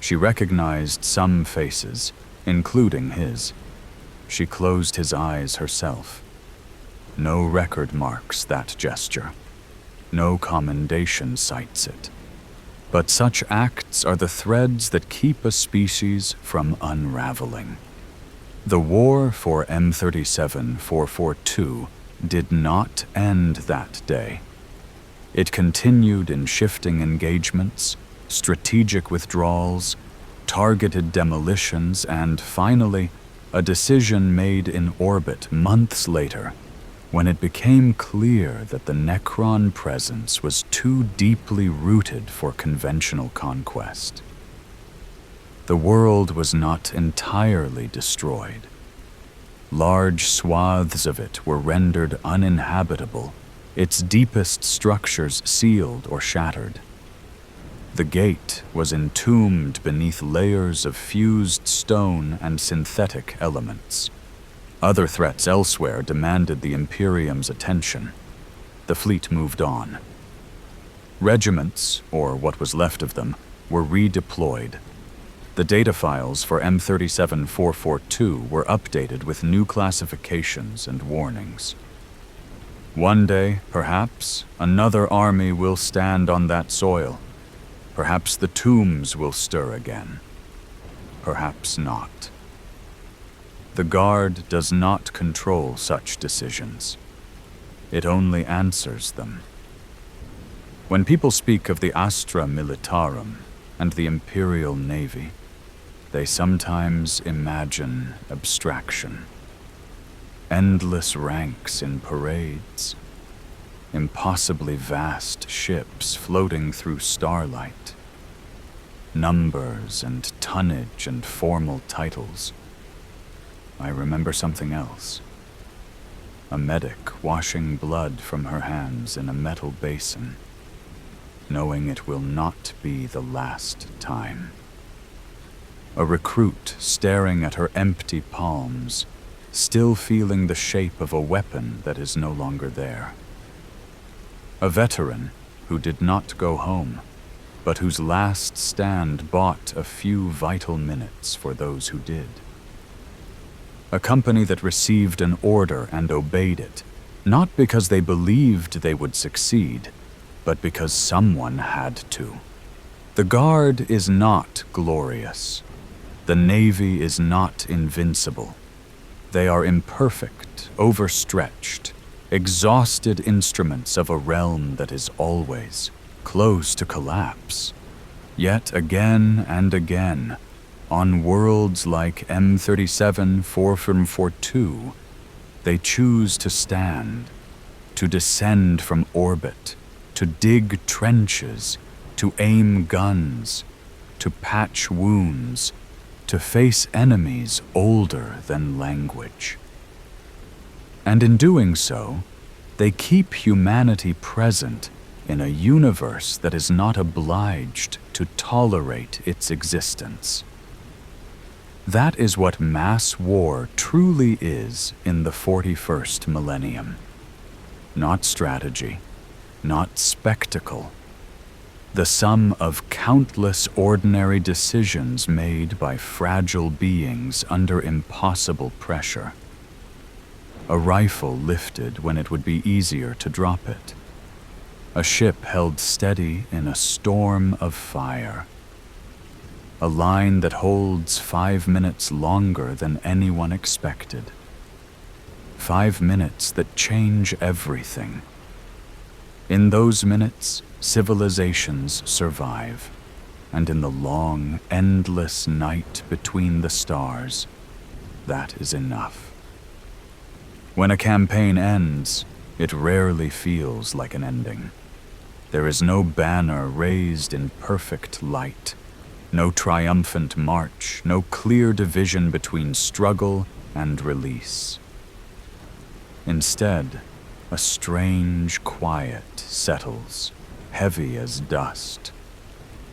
She recognized some faces, including his. She closed his eyes herself. No record marks that gesture. No commendation cites it. But such acts are the threads that keep a species from unraveling. The war for M37-442 did not end that day. It continued in shifting engagements, strategic withdrawals, targeted demolitions, and finally, a decision made in orbit months later, when it became clear that the Necron presence was too deeply rooted for conventional conquest. The world was not entirely destroyed. Large swaths of it were rendered uninhabitable, its deepest structures sealed or shattered. The gate was entombed beneath layers of fused stone and synthetic elements. Other threats elsewhere demanded the Imperium's attention. The fleet moved on. Regiments, or what was left of them, were redeployed. The data files for M37-442 were updated with new classifications and warnings. One day, perhaps, another army will stand on that soil. Perhaps the tombs will stir again. Perhaps not. The Guard does not control such decisions. It only answers them. When people speak of the Astra Militarum and the Imperial Navy, they sometimes imagine abstraction. endless ranks in parades, impossibly vast ships floating through starlight, numbers and tonnage and formal titles. I remember something else. A medic washing blood from her hands in a metal basin, knowing it will not be the last time. A recruit staring at her empty palms, still feeling the shape of a weapon that is no longer there. A veteran who did not go home, but whose last stand bought a few vital minutes for those who did. A company that received an order and obeyed it, not because they believed they would succeed, but because someone had to. The Guard is not glorious. The Navy is not invincible. They are imperfect, overstretched, exhausted instruments of a realm that is always close to collapse. Yet again and again, on worlds like M37 4442, they choose to stand, to descend from orbit, to dig trenches, to aim guns, to patch wounds, to face enemies older than language. And in doing so, they keep humanity present in a universe that is not obliged to tolerate its existence. That is what mass war truly is in the 41st millennium. Not strategy, not spectacle. The sum of countless ordinary decisions made by fragile beings under impossible pressure. A rifle lifted when it would be easier to drop it. A ship held steady in a storm of fire. A line that holds 5 minutes longer than anyone expected. 5 minutes that change everything. In those minutes, civilizations survive, and in the long, endless night between the stars, that is enough. When a campaign ends, it rarely feels like an ending. There is no banner raised in perfect light, no triumphant march, no clear division between struggle and release. Instead, a strange quiet settles, heavy as dust.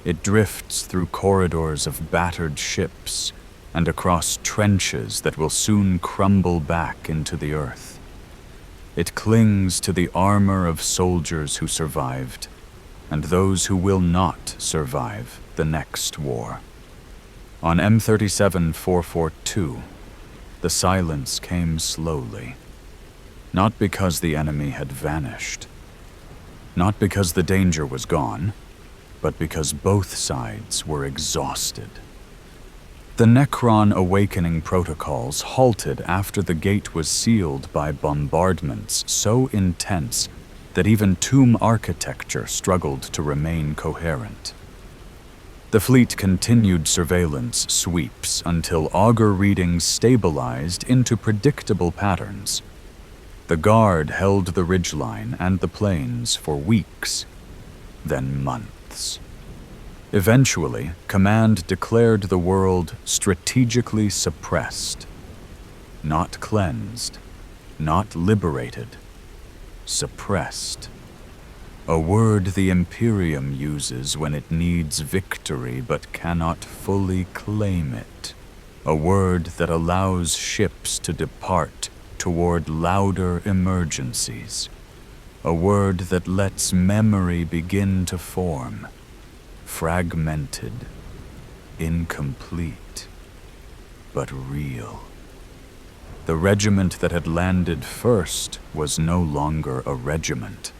It drifts through corridors of battered ships and across trenches that will soon crumble back into the earth. It clings to the armor of soldiers who survived, and those who will not survive the next war. On M37 442, the silence came slowly, not because the enemy had vanished, not because the danger was gone, but because both sides were exhausted. The Necron awakening protocols halted after the gate was sealed by bombardments so intense that even tomb architecture struggled to remain coherent. The fleet continued surveillance sweeps until augur readings stabilized into predictable patterns. The Guard held the ridgeline and the plains for weeks, then months. Eventually, Command declared the world strategically suppressed. Not cleansed, not liberated, suppressed. A word the Imperium uses when it needs victory but cannot fully claim it. A word that allows ships to depart toward louder emergencies. A word that lets memory begin to form. Fragmented, incomplete, but real. The regiment that had landed first was no longer a regiment.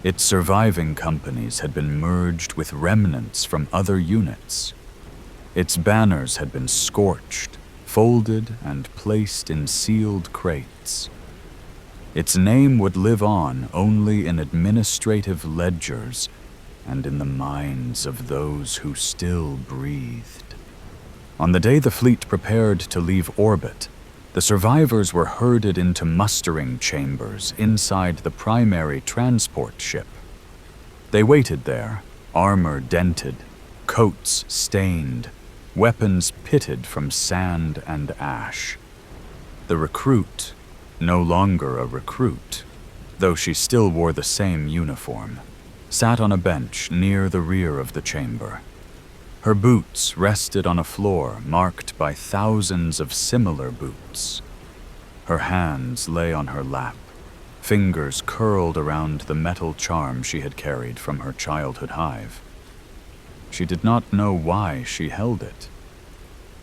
Its surviving companies had been merged with remnants from other units. Its banners had been scorched, folded, and placed in sealed crates. Its name would live on only in administrative ledgers and in the minds of those who still breathed. On the day the fleet prepared to leave orbit, The survivors were herded into mustering chambers inside the primary transport ship. They waited there, armor dented, coats stained, weapons pitted from sand and ash. The recruit, no longer a recruit, though she still wore the same uniform, sat on a bench near the rear of the chamber. Her boots rested on a floor marked by thousands of similar boots. Her hands lay on her lap, fingers curled around the metal charm she had carried from her childhood hive. She did not know why she held it.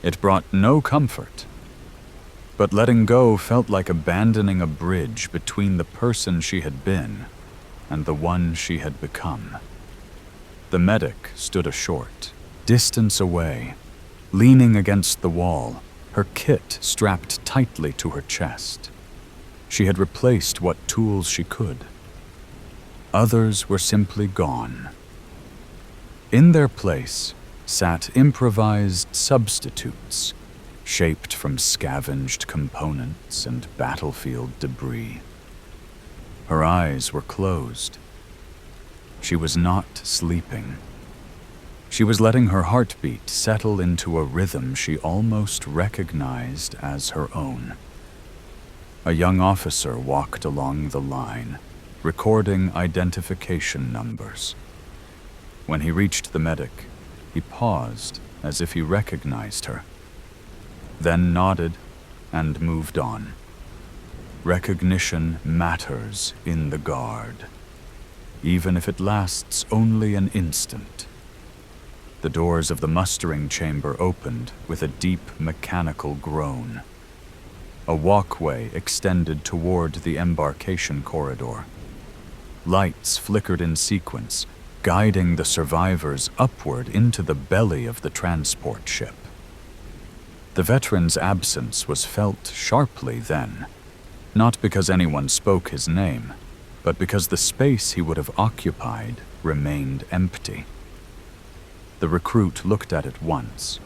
It brought no comfort. But letting go felt like abandoning a bridge between the person she had been and the one she had become. The medic stood a short distance away, leaning against the wall, her kit strapped tightly to her chest. She had replaced what tools she could. Others were simply gone. In their place sat improvised substitutes, shaped from scavenged components and battlefield debris. Her eyes were closed. She was not sleeping. She was letting her heartbeat settle into a rhythm she almost recognized as her own. A young officer walked along the line, recording identification numbers. When he reached the medic, he paused as if he recognized her, then nodded and moved on. Recognition matters in the Guard, even if it lasts only an instant. The doors of the mustering chamber opened with a deep mechanical groan. A walkway extended toward the embarkation corridor. Lights flickered in sequence, guiding the survivors upward into the belly of the transport ship. The veteran's absence was felt sharply then, not because anyone spoke his name, but because the space he would have occupied remained empty. The recruit looked at it once,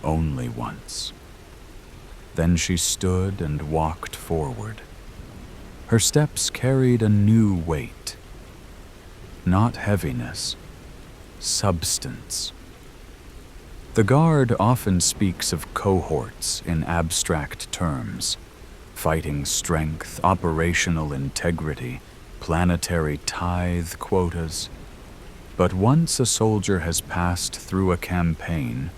only once. Then she stood and walked forward. Her steps carried a new weight. Not heaviness, substance. The Guard often speaks of cohorts in abstract terms: fighting strength, operational integrity, planetary tithe quotas. But once a soldier has passed through a campaign,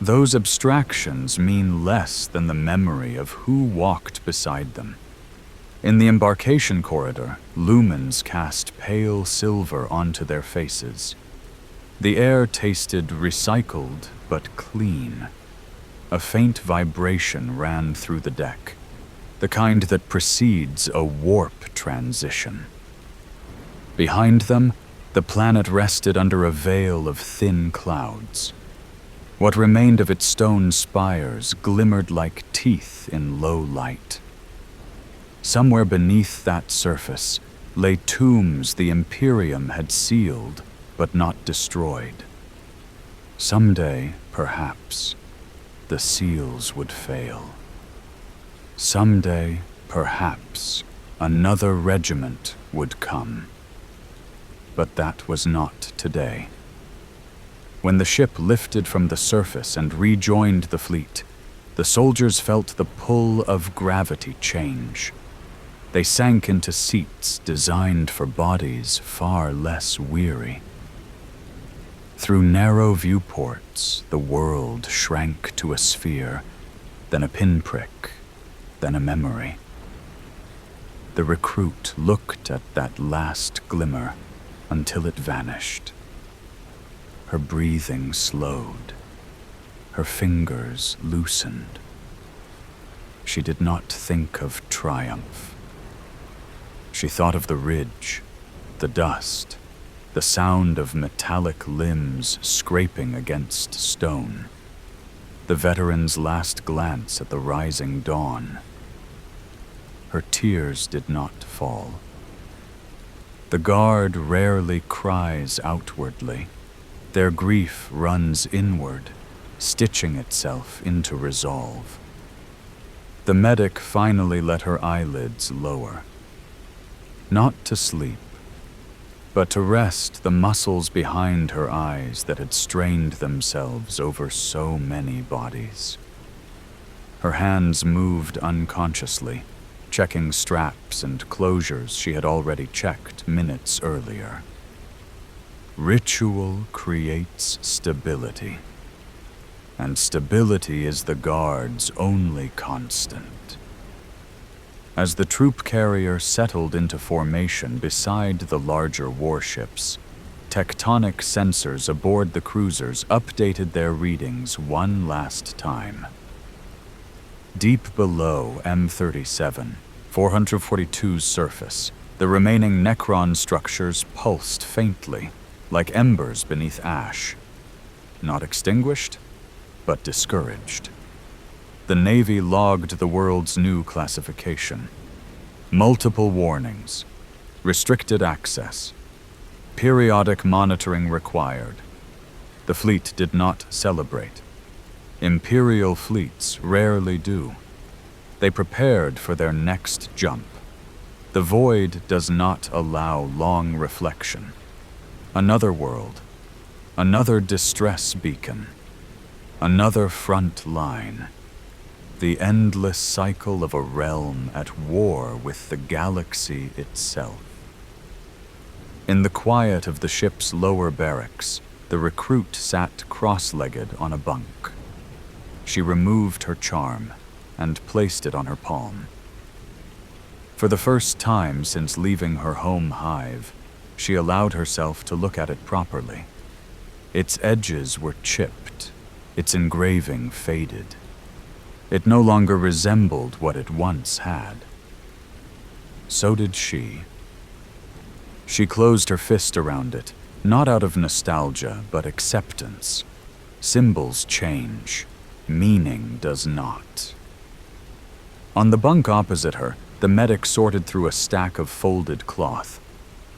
those abstractions mean less than the memory of who walked beside them. In the embarkation corridor, lumens cast pale silver onto their faces. The air tasted recycled but clean. A faint vibration ran through the deck, the kind that precedes a warp transition. Behind them, the planet rested under a veil of thin clouds. What remained of its stone spires glimmered like teeth in low light. Somewhere beneath that surface lay tombs the Imperium had sealed but not destroyed. Someday, perhaps, the seals would fail. Someday, perhaps, another regiment would come. But that was not today. When the ship lifted from the surface and rejoined the fleet, the soldiers felt the pull of gravity change. They sank into seats designed for bodies far less weary. Through narrow viewports, the world shrank to a sphere, then a pinprick, then a memory. The recruit looked at that last glimmer until it vanished. Her breathing slowed. Her fingers loosened. She did not think of triumph. She thought of the ridge, the dust, the sound of metallic limbs scraping against stone, the veteran's last glance at the rising dawn. Her tears did not fall. The Guard rarely cries outwardly. Their grief runs inward, stitching itself into resolve. The medic finally let her eyelids lower. Not to sleep, but to rest the muscles behind her eyes that had strained themselves over so many bodies. Her hands moved unconsciously, checking straps and closures she had already checked minutes earlier. Ritual creates stability, and stability is the guard's only constant. As the troop carrier settled into formation beside the larger warships, tectonic sensors aboard the cruisers updated their readings one last time. Deep below M37, 442's surface, the remaining Necron structures pulsed faintly, like embers beneath ash. Not extinguished, but discouraged. The Navy logged the world's new classification. Multiple warnings, restricted access, periodic monitoring required. The fleet did not celebrate. Imperial fleets rarely do. They prepared for their next jump. The void does not allow long reflection. Another world, another distress beacon, another front line. The endless cycle of a realm at war with the galaxy itself. In the quiet of the ship's lower barracks, the recruit sat cross-legged on a bunk. She removed her charm and placed it on her palm. For the first time since leaving her home hive, she allowed herself to look at it properly. Its edges were chipped, its engraving faded. It no longer resembled what it once had. So did she. She closed her fist around it, not out of nostalgia, but acceptance. Symbols change. Meaning does not. On the bunk opposite her, the medic sorted through a stack of folded cloth,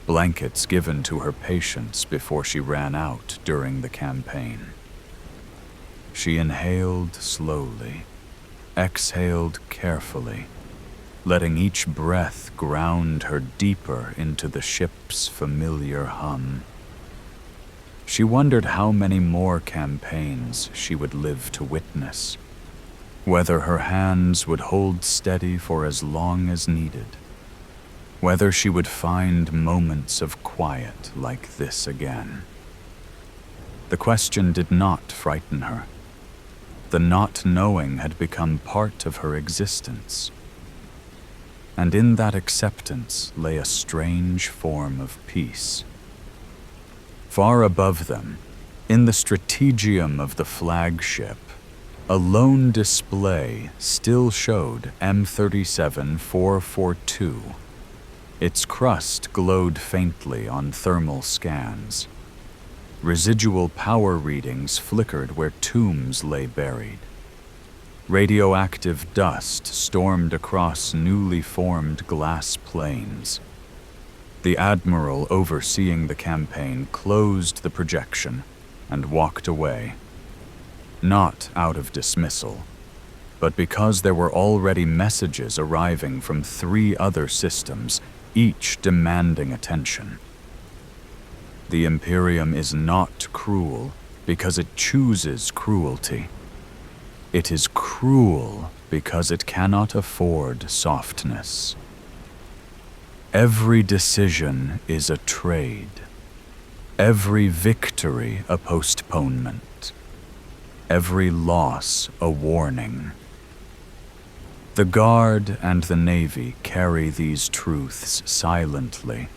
blankets given to her patients before she ran out during the campaign. She inhaled slowly, exhaled carefully, letting each breath ground her deeper into the ship's familiar hum. She wondered how many more campaigns she would live to witness, whether her hands would hold steady for as long as needed, whether she would find moments of quiet like this again. The question did not frighten her. The not knowing had become part of her existence. And in that acceptance lay a strange form of peace. Far above them, in the strategium of the flagship, a lone display still showed M37442. Its crust glowed faintly on thermal scans. Residual power readings flickered where tombs lay buried. Radioactive dust stormed across newly formed glass plains. The admiral overseeing the campaign closed the projection and walked away. Not out of dismissal, but because there were already messages arriving from 3 other systems, each demanding attention. The Imperium is not cruel because it chooses cruelty. It is cruel because it cannot afford softness. Every decision is a trade. Every victory a postponement. Every loss a warning. The Guard and the Navy carry these truths silently,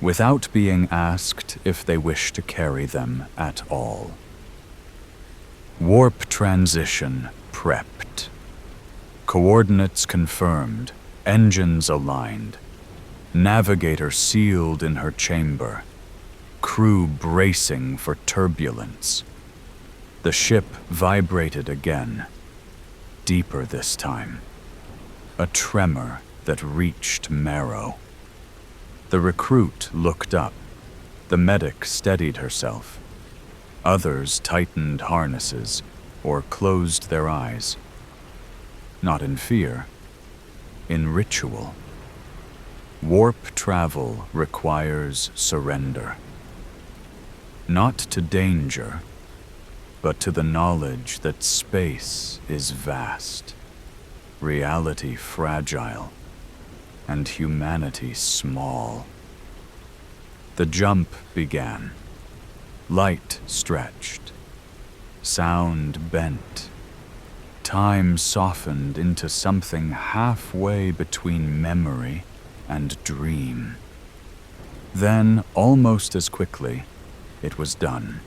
without being asked if they wish to carry them at all. Warp transition prepped. Coordinates confirmed, engines aligned. Navigator sealed in her chamber, crew bracing for turbulence. The ship vibrated again, deeper this time. A tremor that reached marrow. The recruit looked up. The medic steadied herself. Others tightened harnesses or closed their eyes. Not in fear, in ritual. Warp travel requires surrender. Not to danger, but to the knowledge that space is vast, reality fragile, and humanity small. The jump began. Light stretched. Sound bent. Time softened into something halfway between memory and dream. Then, almost as quickly, it was done.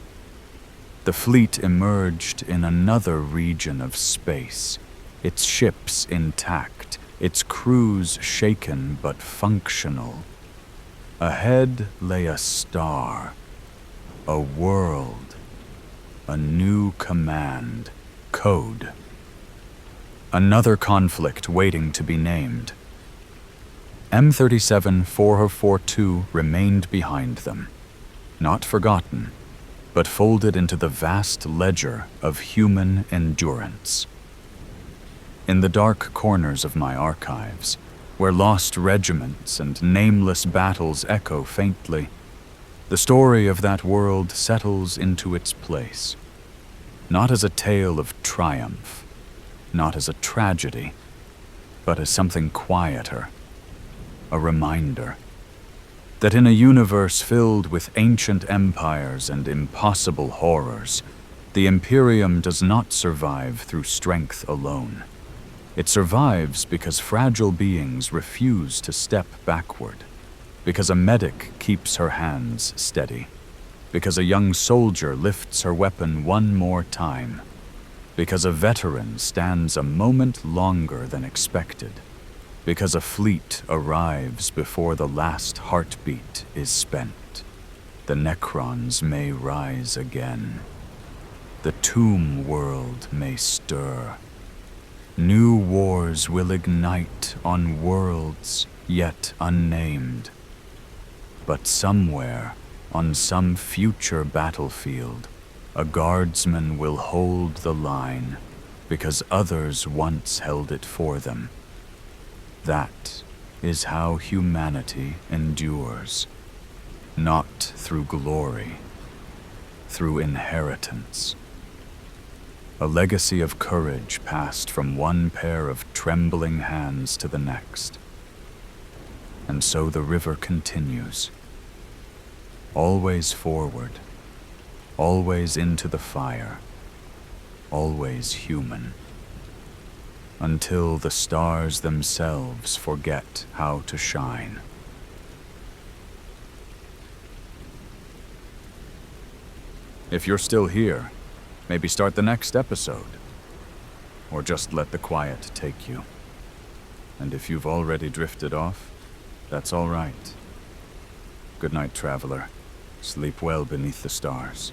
The fleet emerged in another region of space, its ships intact, its crews shaken but functional. Ahead lay a star, a world, a new command, code. Another conflict waiting to be named. M37-4042 remained behind them, not forgotten, but folded into the vast ledger of human endurance. In the dark corners of my archives, where lost regiments and nameless battles echo faintly, the story of that world settles into its place, not as a tale of triumph, not as a tragedy, but as something quieter, a reminder that in a universe filled with ancient empires and impossible horrors, the Imperium does not survive through strength alone. It survives because fragile beings refuse to step backward, because a medic keeps her hands steady, because a young soldier lifts her weapon one more time, because a veteran stands a moment longer than expected, because a fleet arrives before the last heartbeat is spent. The Necrons may rise again. The tomb world may stir. New wars will ignite on worlds yet unnamed. But somewhere, on some future battlefield, a guardsman will hold the line because others once held it for them. That is how humanity endures, not through glory, through inheritance. A legacy of courage passed from one pair of trembling hands to the next. And so the river continues, always forward, always into the fire, always human, until the stars themselves forget how to shine. If you're still here, maybe start the next episode, or just let the quiet take you. And if you've already drifted off, that's all right. Good night, traveler. Sleep well beneath the stars.